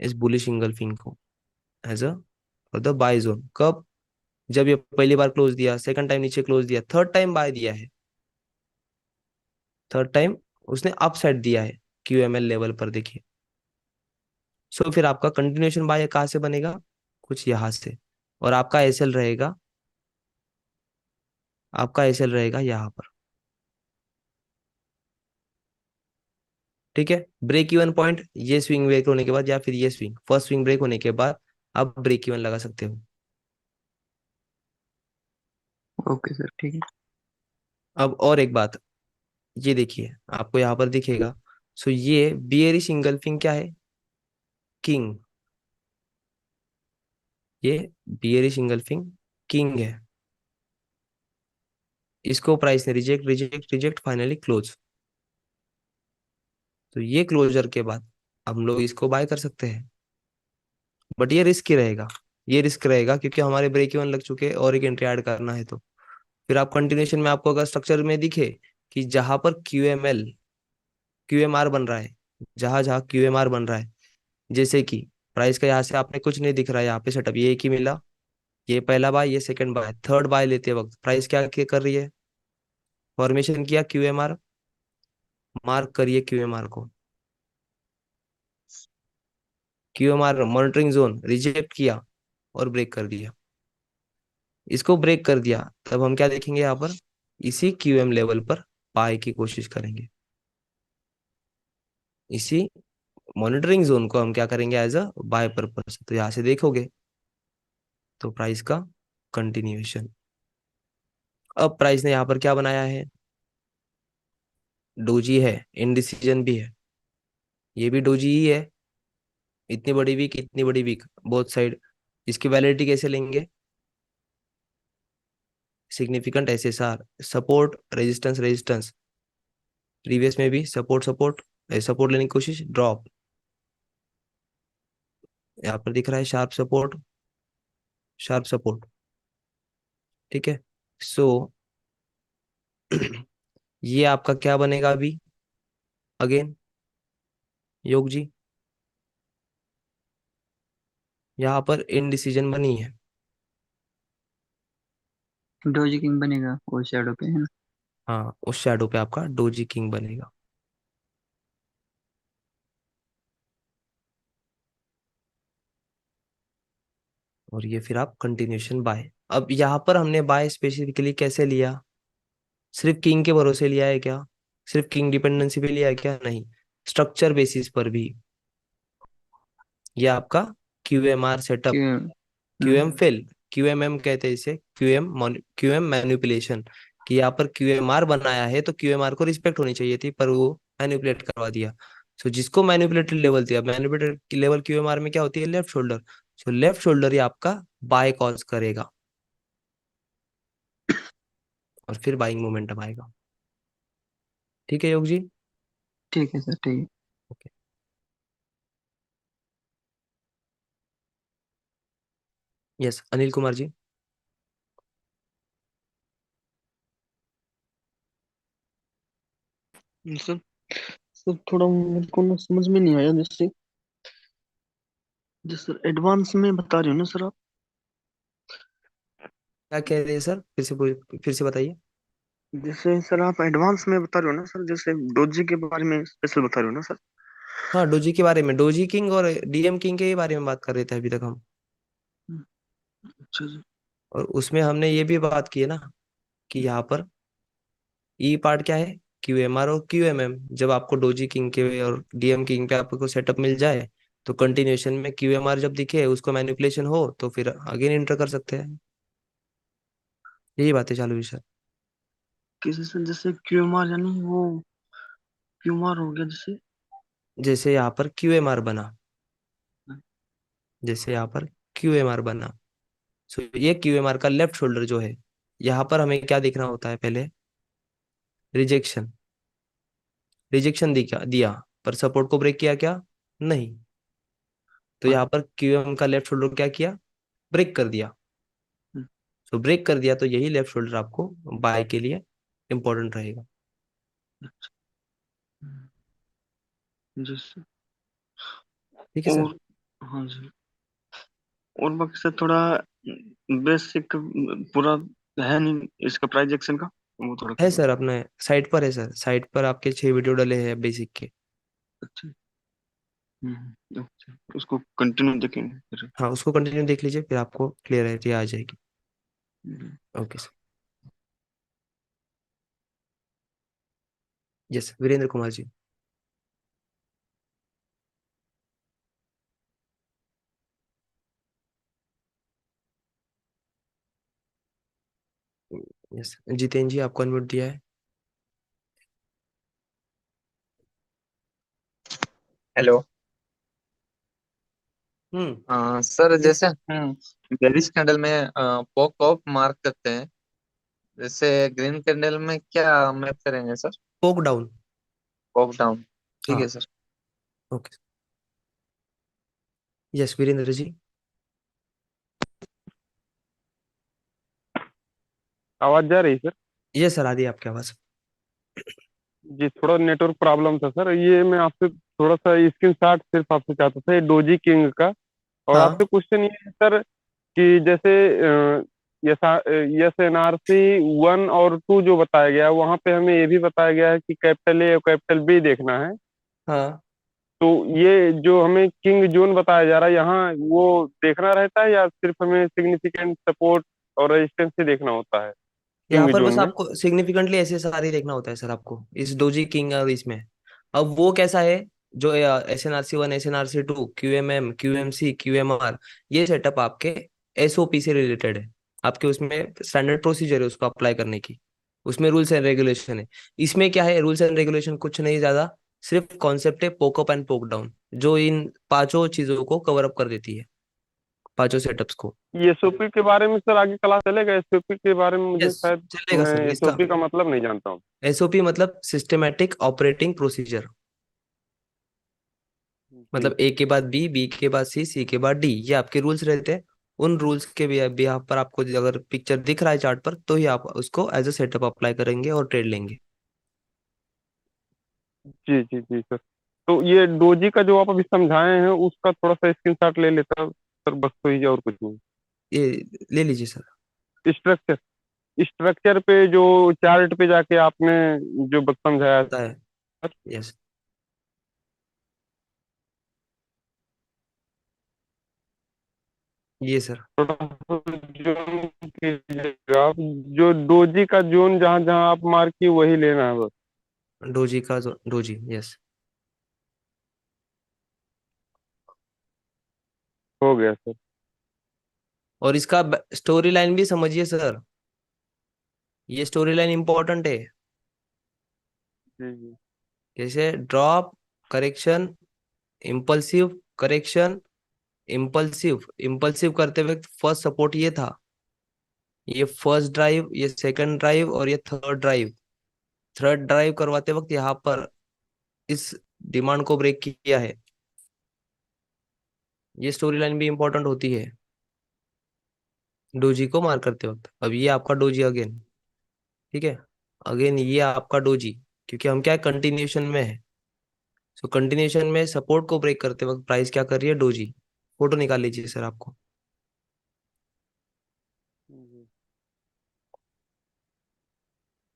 इस बुलिश इंगल्फिंग को as a for the buy zone. कब? जब ये पहली बार क्लोज दिया, सेकंड टाइम नीचे क्लोज दिया, थर्ड टाइम बाय दिया है, थर्ड टाइम उसने अप साइड दिया है क्यूएमएल लेवल पर, देखिए। सो फिर आपका कंटिन्यूएशन बाय कहाँ से बनेगा, कुछ यहाँ से, और आपका एसएल रहेगा, आपका एसएल रहेगा यहाँ पर। ठीक है, ब्रेक इवन पॉइंट ये स्विंग ब्रेक होने के बाद, या फिर ये स्विंग फर्स्ट स्विंग ब्रेक होने के बाद आप ब्रेक इवन लगा सकते हो। ओके सर, ठीक है। अब और एक बात, ये देखिए आपको यहाँ पर दिखेगा। सो ये बियरिश इंगल्फिंग क्या है, किंग, ये बियरिश इंगल्फिंग किंग है। इसको प्राइस ने reject reject reject finally close. तो ये क्लोजर के बाद हम लोग इसको बाय कर सकते हैं, बट ये रिस्क ही रहेगा, ये रिस्क रहेगा क्योंकि हमारे ब्रेक इवन लग चुके हैं और एक एंट्री ऐड करना है। तो फिर आप कंटिन्यूएशन में आपको अगर स्ट्रक्चर में दिखे कि जहां पर क्यूएमएल क्यूएमआर बन रहा है, जहां जहां क्यूएमआर बन रहा है, जैसे कि प्राइस का यहाँ से आपने कुछ नहीं दिख रहा है, यहाँ पे सेटअप ये एक ही मिला, ये पहला बाय, ये सेकंड बाय, थर्ड बाय लेते वक्त प्राइस क्या कर रही है, फॉर्मेशन किया क्यूएमआर, मार्क करिए क्यूएमआर को, क्यूएमआर मॉनिटरिंग जोन रिजेक्ट किया और ब्रेक कर दिया। इसको ब्रेक कर दिया तब हम क्या देखेंगे यहाँ पर, इसी क्यूएम लेवल पर बाय की कोशिश करेंगे, इसी मॉनिटरिंग जोन को हम क्या करेंगे एज अ बाय पर्पस। तो यहाँ से देखोगे तो प्राइस का कंटिन्यूएशन। अब प्राइस ने यहाँ पर क्या बनाया है, डोजी है, इनडिसीजन भी है, ये भी डोजी ही है, इतनी बड़ी वीक इतनी बड़ी वीक बोथ साइड। इसकी वैलिडिटी कैसे लेंगे, significant SSR, support resistance resistance, previous में भी सपोर्ट सपोर्ट, सपोर्ट लेने की कोशिश, ड्रॉप, यहाँ पर दिख रहा है शार्प सपोर्ट, शार्प सपोर्ट। ठीक है, सो ये आपका क्या बनेगा अभी, अगेन योग जी, यहाँ पर इनडिसीजन बनी है, डोजी किंग बनेगा वो शैडो पे, है ना? हाँ उस शैडो पे आपका डोजी किंग बनेगा। और ये फिर आप कंटिन्यूशन बाय। अब यहाँ पर हमने बाय स्पेसिफिकली कैसे लिया, सिर्फ किंग के भरोसे लिया है क्या, सिर्फ किंग डिपेंडेंसी पे लिया है क्या, नहीं, स्ट्रक्चर बेसिस पर भी। ये आपका क्यूएमआर सेटअप, क्यों? क्यूएम फिल, क्यूएमएम कहते हैं इसे, क्यूएम मैनिपुलेशन, कि यहाँ पर क्यूएमआर बनाया है तो क्यूएमआर को रिस्पेक्ट होनी चाहिए थी, पर वो मैनिपुलेट करवा दिया। सो जिसको मैनिपुलेटेड लेवल दिया, मैनिपुलेटेड की लेवल क्यूएमआर में क्या होती है, left shoulder. So left shoulder ही आपका बाय कॉज करेगा और फिर बाइंग मोमेंटम आएगा। ठीक है योग जी। ठीक है सर, ठीक है। Okay, yes Anil Kumar ji. Sir sir थोड़ा मेरे को ना समझ में नहीं आया, जैसे जैसे एडवांस में बता रहे हो ना सर आप। क्या कह रहे हैं सर, फिर से बताइए। जैसे सर आप एडवांस में बता रहे हो ना सर, जैसे डोजी के बारे में स्पेशल बता रहे हो ना सर। हाँ डोजी के बारे में, डोजी किंग और डीएम किंग के ही बारे में बात कर रहे थे अभी तक हम। अच्छा जी। और उसमें हमने ये भी बात की है ना कि यहाँ पर ई पार्ट क्या है, क्यूएमआर और क्यूएमएम। जब आपको डोजी किंग के और डीएम किंग पे आपको सेटअप मिल जाए तो कंटिन्यूएशन में क्यूएमआर जब दिखे उसको मैनिपुलेशन हो तो फिर अगेन इंटर कर सकते हैं। यही बातें चालू हुई सर। किसी से जैसे क्यूएमआर यानी वो क्यूएमआर हो गया जैसे। जैसे यहाँ पर क्यूएमआर बना, जैसे यहाँ पर क्यूएमआर बना। सो ये क्यूएमआर का लेफ्ट शोल्डर जो है, यहाँ पर हमें क्या देखना होता है, पहले रिजेक्शन, रिजेक्शन दिया दिया पर सपोर्ट को ब्रेक किया क्या, नहीं, तो यहाँ पर क्यूएम का लेफ्ट शोल्डर क्या किया, ब्रेक कर दिया। हम्म, तो ब्रेक कर दिया तो यही लेफ्ट शोल्डर आपको बाय के लिए इंपॉर्टेंट रहेगा। जी सर। ठीक है सर। और हाँ जी, और बाकी सर थोड़ा बेसिक पूरा है नहीं इसका प्राइस एक्शन का, वो थोड़ा है करवा सर, दो। अपने साइट पर है सर, साइट पर आपके 6 वीडियो डले हैं बेसिक के। अच्छा। अच्छा, उसको कंटिन्यू देखेंगे फिर। हाँ, उसको कंटिन्यू देख लीजिए, फिर आपको क्लियरिटी आ जाएगी। Hmm, okay sir. Yes, Virendra Kumar ji. Yes, Jitendra ji आपको अनम्यूट दिया है। हेलो। सर यस जैसे हम बेरिश कैंडल में पॉक ऑफ मार्क करते हैं, जैसे ग्रीन कैंडल में क्या मैप करेंगे सर? पोक डाउन। Pock down. ठीक है हाँ। Sir. Okay. Yes, Virendra ji. आवाज जा रही सर? यस सर, आ रही है आपकी आवाज। जी, थोड़ा नेटवर्क प्रॉब्लम था सर। ये मैं आपसे थोड़ा सा स्क्रीनशॉट सिर्फ आपसे चाहता था, ये डोजी किंग का। और हाँ आपसे क्वेश्चन ये है सर कि जैसे एस एन आर सी 1 और 2 जो बताया गया है, वहाँ पे हमें ये भी बताया गया है कि कैपिटल ए और कैपिटल बी देखना है। हाँ, तो ये जो हमें किंग जोन बताया जा रहा है यहाँ, वो देखना रहता है या सिर्फ हमें सिग्निफिकेंट सपोर्ट और रेजिस्टेंस ही देखना होता है यहाँ किंग पर जोन बस में? आपको सिग्निफिकेंटली ऐसे सारे देखना होता है सर, आपको इस डोजी किंग और इसमें। अब वो कैसा है, जो SNRC 1, SNRC 2, QMM, QMC, QMR, ये सेटअप आपके SOP से रिलेटेड है। आपके उसमें स्टैंडर्ड प्रोसीजर है उसको अप्लाई करने की, उसमें रूल्स एंड रेगुलेशन है। इसमें क्या है, रूल्स एंड रेगुलेशन कुछ नहीं ज्यादा, सिर्फ कॉन्सेप्ट है पोक अप एंड पोक डाउन, जो इन पांचों चीजों को कवर अप कर देती है, पांचों सेटअप्स को। ये एसओपी के बारे में सर आगे क्लास चलेगा? एसओपी के बारे में मुझे यस, शायद, चलेगा मैं सर इसका। एसओपी का मतलब नहीं जानता हूँ। SOP मतलब सिस्टमेटिक ऑपरेटिंग प्रोसीजर, जी। मतलब A के बाद B के बाद C के बाद D, ये आपके रूल्स रहते हैं। उन रूल्स के बिहाफ पर आपको अगर पिक्चर दिख रहा है चार्ट पर, तो ही आप उसको एज अ सेटअप अप्लाई करेंगे और ट्रेड लेंगे। जी जी जी सर। तो ये डोजी का जो आप अभी समझाए हैं उसका थोड़ा सा स्क्रीनशॉट ले लेता सर, बस तो ही और कुछ नहीं। ये ले लीजिए सर। स्ट्रक्चर, स्ट्रक्चर पे जो चार्ट पे जाके आपने जो बस समझाया होता है। Sir, yes. ये सर, थोड़ा सा जोन कीजिएगा आप। जो डोजी का जोन जहाँ जहाँ आप मार्क की वही लेना है बस। डोजी का डोजी, यस। हो गया सर। और इसका स्टोरी लाइन भी समझिए सर, ये स्टोरी लाइन इंपॉर्टेंट है। जी जी। जैसे drop, correction, impulsive, correction, impulsive, impulsive करते वक्त फर्स्ट सपोर्ट ये था, ये फर्स्ट ड्राइव, ये सेकंड ड्राइव और ये थर्ड ड्राइव। थर्ड ड्राइव करवाते वक्त यहाँ पर इस डिमांड को ब्रेक किया है। ये स्टोरी लाइन भी इंपॉर्टेंट होती है डोजी को मार करते वक्त। अब ये आपका डोजी अगेन, ठीक है, अगेन ये आपका डोजी, क्योंकि हम क्या है, कंटिन्यूशन में है। सो कंटिन्यूशन में सपोर्ट को ब्रेक करते वक्त प्राइस क्या कर रही है, डोजी। फोटो निकाल लीजिए सर आपको।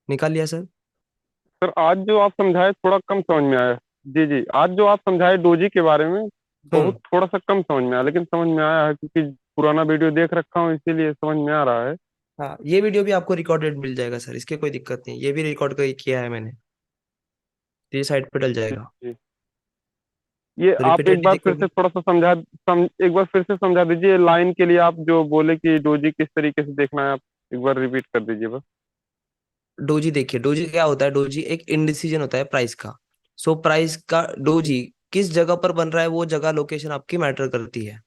निकाल लिया सर। सर आज जो आप समझाए थोड़ा कम समझ में आया। जी जी, आज जो आप समझाए डोजी के बारे में बहुत हम्म। थोड़ा सा कम समझ में आया, लेकिन समझ में आया है क्योंकि पुराना वीडियो देख रखा हूँ इसीलिए समझ में आ रहा है। हाँ, ये वीडियो भी आपको रिकॉर्डेड मिल जाएगा सर, इसकी कोई दिक्कत नहीं, ये भी रिकॉर्ड किया है मैंने, तो ये साइट पे डल जी जाएगा। जी। ये आप एक रिपीटेडली बार फिर से देखोगे। थोड़ा सा एक बार फिर से समझा दीजिए लाइन के लिए। आप जो बोले कि डोजी किस तरीके से देखना है, आप एक बार रिपीट कर दीजिए बस। डोजी देखिए, डोजी क्या होता है, डोजी एक इंडिसीजन होता है प्राइस का। सो प्राइस का डोजी किस जगह पर बन रहा है, वो जगह लोकेशन आपकी मैटर करती है।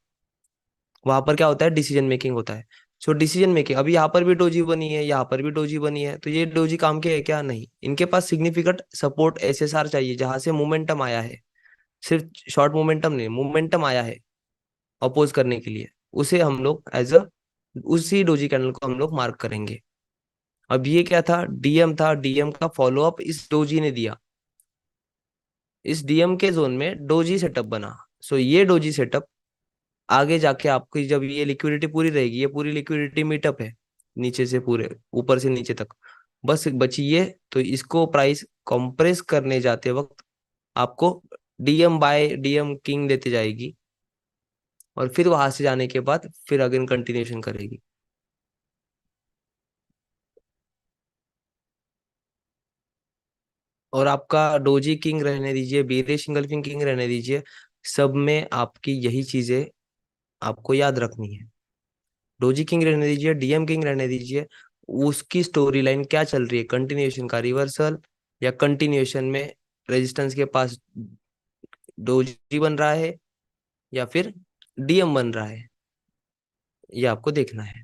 वहां पर क्या होता है, डिसीजन मेकिंग होता है। सो डिसीजन मेकिंग, अभी यहाँ पर भी डोजी बनी है, यहाँ पर भी डोजी बनी है, तो ये डोजी काम के है क्या, नहीं, इनके पास सिग्निफिकेंट सपोर्ट SSR चाहिए जहां से मोमेंटम आया है। सिर्फ शॉर्ट मोमेंटम नहीं, मोमेंटम आया है अपोज करने के लिए, उसे हम लोग एज अ उसी डोजी कैंडल को हम लोग मार्क करेंगे। अब ये क्या था, डीएम था, डीएम का फॉलोअप इस डोजी ने दिया, इस डीएम के जोन में डोजी सेटअप बना। सो ये डोजी सेटअप आगे जाके आपकी जब ये लिक्विडिटी पूरी रहेगी, ये पूरी लिक्विडिटी मीटअप है नीचे से पूरे ऊपर से नीचे तक, बस बची ये, तो इसको प्राइस कंप्रेस करने जाते वक्त आपको डीएम बाय डीएम किंग देते जाएगी, और फिर वहां से जाने के बाद फिर अगेन कंटिन्यूशन करेगी। और आपका डोजी किंग रहने दीजिए, बेरिश इंगल्फिंग किंग रहने दीजिए, सब में आपकी यही चीजें आपको याद रखनी है। डोजी किंग रहने दीजिए, डीएम किंग रहने दीजिए, उसकी स्टोरी लाइन क्या चल रही है, कंटिन्यूएशन का रिवर्सल, या कंटिन्यूएशन में रेजिस्टेंस के पास डोजी बन रहा है या फिर डीएम बन रहा है, ये आपको देखना है।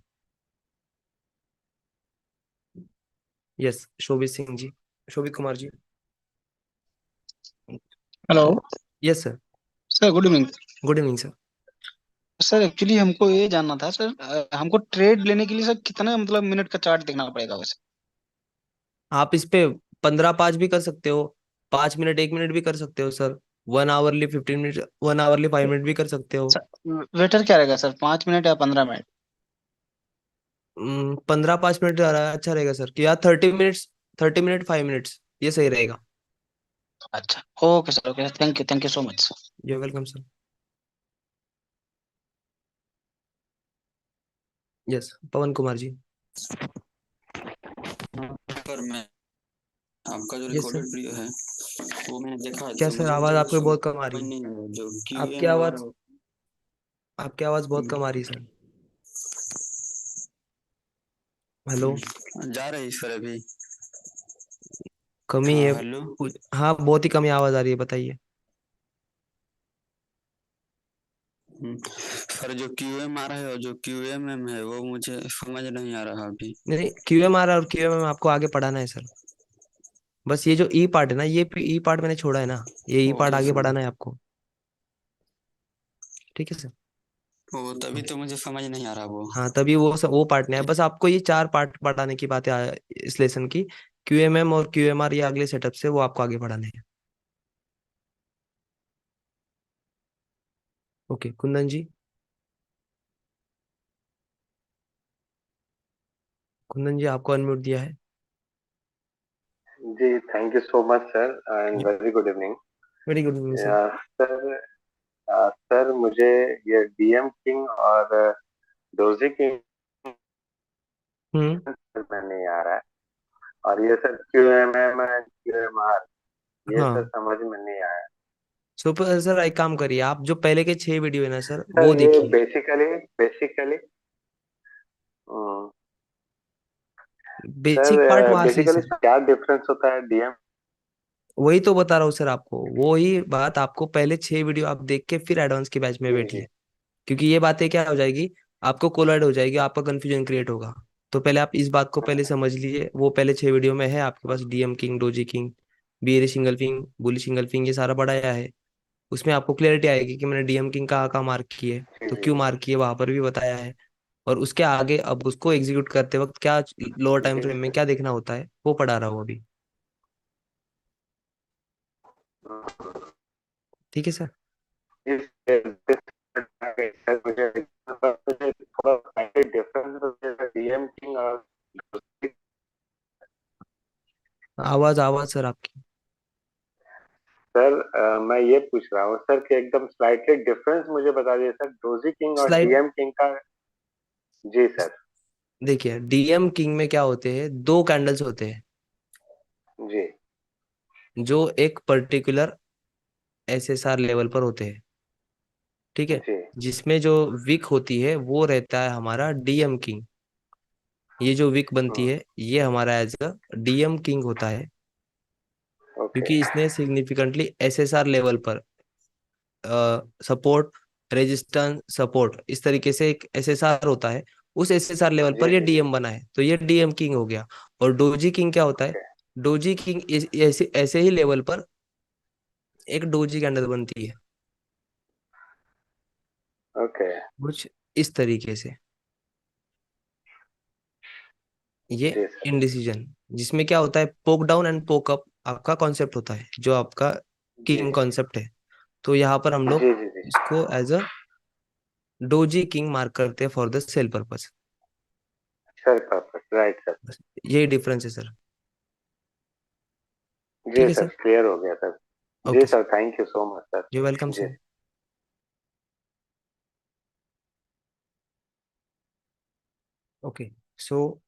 Yes, Shobhit Singh ji, Shobhit Kumar ji. Hello yes sir. Sir, good evening. Good evening sir. Sir actually हमको ये जानना था सर, हमको ट्रेड लेने के लिए सर कितना मतलब मिनट का चार्ट देखना पड़ेगा वैसे? आप इस पे 15-5 भी कर सकते हो, 5 मिनट 1 मिनट भी कर सकते हो sir, 1 hourly 15 minute, 1 hourly 5 minute भी कर सकते हो। सर वेटर क्या रहेगा सर, 5 मिनट या 15 मिनट? 15-5 मिनट अच्छा रहेगा सर, कि या 30 मिनट्स, 30 मिनट 5 मिनट्स, ये सही रहेगा। अच्छा, okay sir, okay, thank you so much sir. You welcome sir. Yes, Pavan Kumar ji. पर मैं आपका जो यस सर। रिकॉर्डेड वीडियो है वो मैंने देखा है, क्या तो सर, मुझे आवाज जो आपकी बहुत कम आ समझ रही है। नहीं आया जो क्यू आपकी एम आवाज, आर। आपकी आवाज बहुत कम आ रही है सर। हेलो। जा रही है सर अभी? कमी हाँ है हेलो। हाँ, बहुत ही कम आवाज आ रही है, बताइए। सर जो क्यू एम आर है और जो क्यू एम एम है वो मुझे समझ नहीं आ रहा अभी। नहीं, क्यूएमआर और क्यूएमएम आपको आगे पढ़ाना है सर, बस ये जो ई पार्ट है ना, ये ई पार्ट मैंने छोड़ा है ना, ये ई पार्ट ओके आगे सर। बढ़ाना है आपको। ठीक है सर। वो तभी तो मुझे समझ नहीं आ रहा वो। हाँ, तभी वो पार्ट नहीं है, बस आपको ये 4 पार्ट पढ़ाने की बात है इस लेसन की। क्यूएमएम और क्यूएमआर ये अगले सेटअप से वो आपको आगे पढ़ाने हैं। ओके, कुंदन जी। कुंदन जी, आपको अनम्यूट दिया है। जी, thank you so much sir and very good evening. Very good evening sir. Sir, sir मुझे ये डीएम किंग और डोजी किंग हम्म। में नहीं आ रहा है, और ये सर क्यूएमएम क्यूएमआर ये सर हाँ, समझ में नहीं आया। सुपर सर, एक काम करिए, आप जो पहले के 6 वीडियो है ना सर, वो सर ये देखिए। Basically basically basic part sir वहां से है बेसिकली सर। क्या डिफरेंस होता है डीएम? वही तो बता रहा हूँ सर आपको, वो ही बात आपको पहले 6 वीडियो आप देख के फिर एडवांस के बैच में जी जी। बैठिए, क्योंकि ये बातें क्या हो जाएगी, आपको कोलाइड हो जाएगी, आपका कंफ्यूजन क्रिएट होगा। तो पहले आप इस बात को पहले समझ लीजिए, वो पहले 6 वीडियो में है आपके पास, DM king, doji king, bearish engulfing, bullish engulfing, ये सारा बढ़ाया है। उसमें आपको क्लियरिटी आएगी कि मैंने डीएम किंग कहाँ कहाँ मार्क की है, जी तो जी क्यों मार्क की है वहां पर भी बताया है। और उसके आगे अब उसको एग्जीक्यूट करते वक्त क्या लोअर टाइम जी फ्रेम में सर। क्या देखना होता है, वो पढ़ा रहा हूँ अभी। ठीक है सर। सर मुझे थोड़ा डिफरेंस डीएम किंग और आवाज आवाज सर आपकी। सर मैं ये पूछ रहा हूँ सर कि एकदम स्लाइटली डिफरेंस मुझे बता दीजिए सर, डोजी किंग और स्लाइड, डीएम किंग का। जी सर। देखिए डीएम किंग में क्या होते हैं, 2 कैंडल्स होते हैं जी जो एक पर्टिकुलर एसएसआर लेवल पर होते हैं। ठीक है। जी। जिसमें जो विक होती है वो रहता है हमारा डीएम किंग। ये जो विक बनती हम्म, है ये हमारा एज अ डीएम किंग होता है, ओके। क्योंकि इसने सिग्निफिकेंटली एसएसआर लेवल पर सपोर्ट, रेजिस्टेंस, सपोर्ट, इस तरीके से एक एसएसआर होता है, उस एसएसआर लेवल जी पर ये जी जी। डीएम बना है, तो ये डीएम किंग हो गया। और डोजी किंग क्या होता है, ओके। डोजी किंग ऐसे ऐसे ही लेवल पर एक डोजी कैंडल बनती है ओके। कुछ इस तरीके से। ये जी सर। इनडिसीजन, जिसमें क्या होता है, पोक डाउन एंड पोक अप आपका कॉन्सेप्ट होता है, जो आपका जी किंग कॉन्सेप्ट है। तो यहाँ पर हम लोग जी जी जी। इसको as a doji king mark करते हैं for the sell purpose. Sir purpose, right sir. बस यही डिफरेंस है सर। जी ठीक है सर, सर। क्लियर हो गया सर। जी okay sir, sir, thank you so much sir. You welcome जी। Sir. Okay, so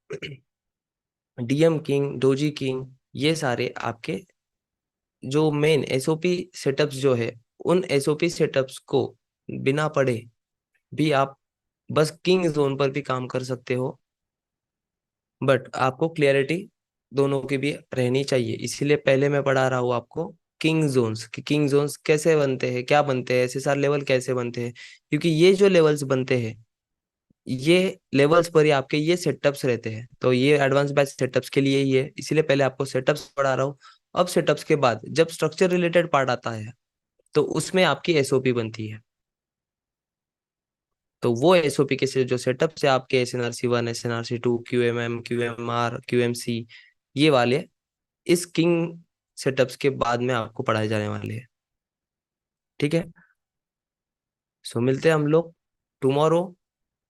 DM king, doji king, ये सारे आपके जो मेन एसओपी सेटअप्स जो है, उन एसओपी सेटअप्स को बिना पढ़े भी आप बस किंग जोन पर भी काम कर सकते हो। बट आपको क्लियरिटी दोनों की भी रहनी चाहिए, इसीलिए पहले मैं पढ़ा रहा हूँ आपको किंग जोन्स, कि किंग जोन्स कैसे बनते हैं, क्या बनते हैं, एसएसआर लेवल कैसे बनते हैं। क्योंकि ये जो लेवल्स बनते हैं, ये लेवल्स पर ही आपके ये सेटअप्स रहते हैं। तो ये एडवांस बैच सेटअप्स के लिए ही है, इसीलिए पहले आपको सेटअप्स पढ़ा रहा हूँ। अब सेटअप्स के बाद जब स्ट्रक्चर रिलेटेड पार्ट आता है, तो उसमें आपकी एसओपी बनती है। तो वो एसओपी के से जो सेटअप है आपके, SNRC 1, SNRC 2, QMM, QMR, QMC, ये वाले इस किंग सेटअप्स के बाद में आपको पढ़ाए जाने वाले हैं। ठीक है, सो मिलते हैं हम लोग टुमारो।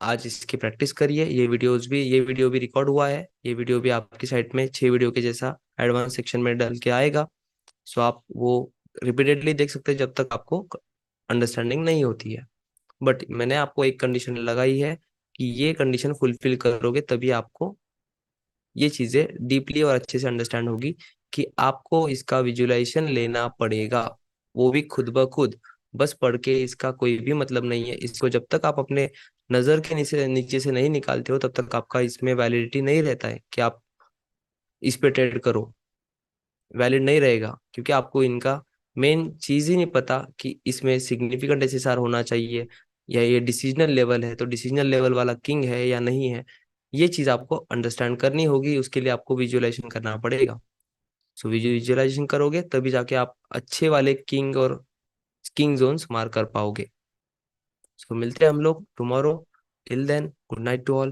आज इसकी प्रैक्टिस करिए। ये वीडियो भी रिकॉर्ड हुआ है, ये वीडियो भी आपकी साइट में 6 वीडियो के जैसा एडवांस सेक्शन में डल के आएगा। सो आप वो रिपीटेडली देख सकते हैं जब तक आपको अंडरस्टैंडिंग नहीं होती है। बट मैंने आपको एक कंडीशन लगाई है कि ये कंडीशन फुलफिल करोगे तभी आपको ये चीजें डीपली और अच्छे से अंडरस्टैंड होगी, कि आपको इसका विजुअलाइजेशन लेना पड़ेगा, वो भी खुद ब खुद। बस पढ़ के इसका कोई भी मतलब नहीं है। इसको जब तक आप अपने नजर के नीचे नीचे से नहीं निकालते हो, तब तक आपका इसमें वैलिडिटी नहीं रहता है कि आप इस पे ट्रेड करो। वैलिड नहीं रहेगा, क्योंकि आपको इनका मेन चीज ही नहीं पता कि इसमें सिग्निफिकेंट एसएसआर होना चाहिए, या ये डिसीजनल लेवल है तो डिसीजनल लेवल वाला किंग है या नहीं है। ये चीज आपको अंडरस्टैंड करनी होगी, उसके लिए आपको विजुअलाइजेशन करना पड़ेगा। सो विजुअलाइजेशन करोगे तभी जाके आप अच्छे वाले किंग और किंग जोन्स मार कर पाओगे। सो मिलते हैं हम लोग tomorrow. Till then, good night to all.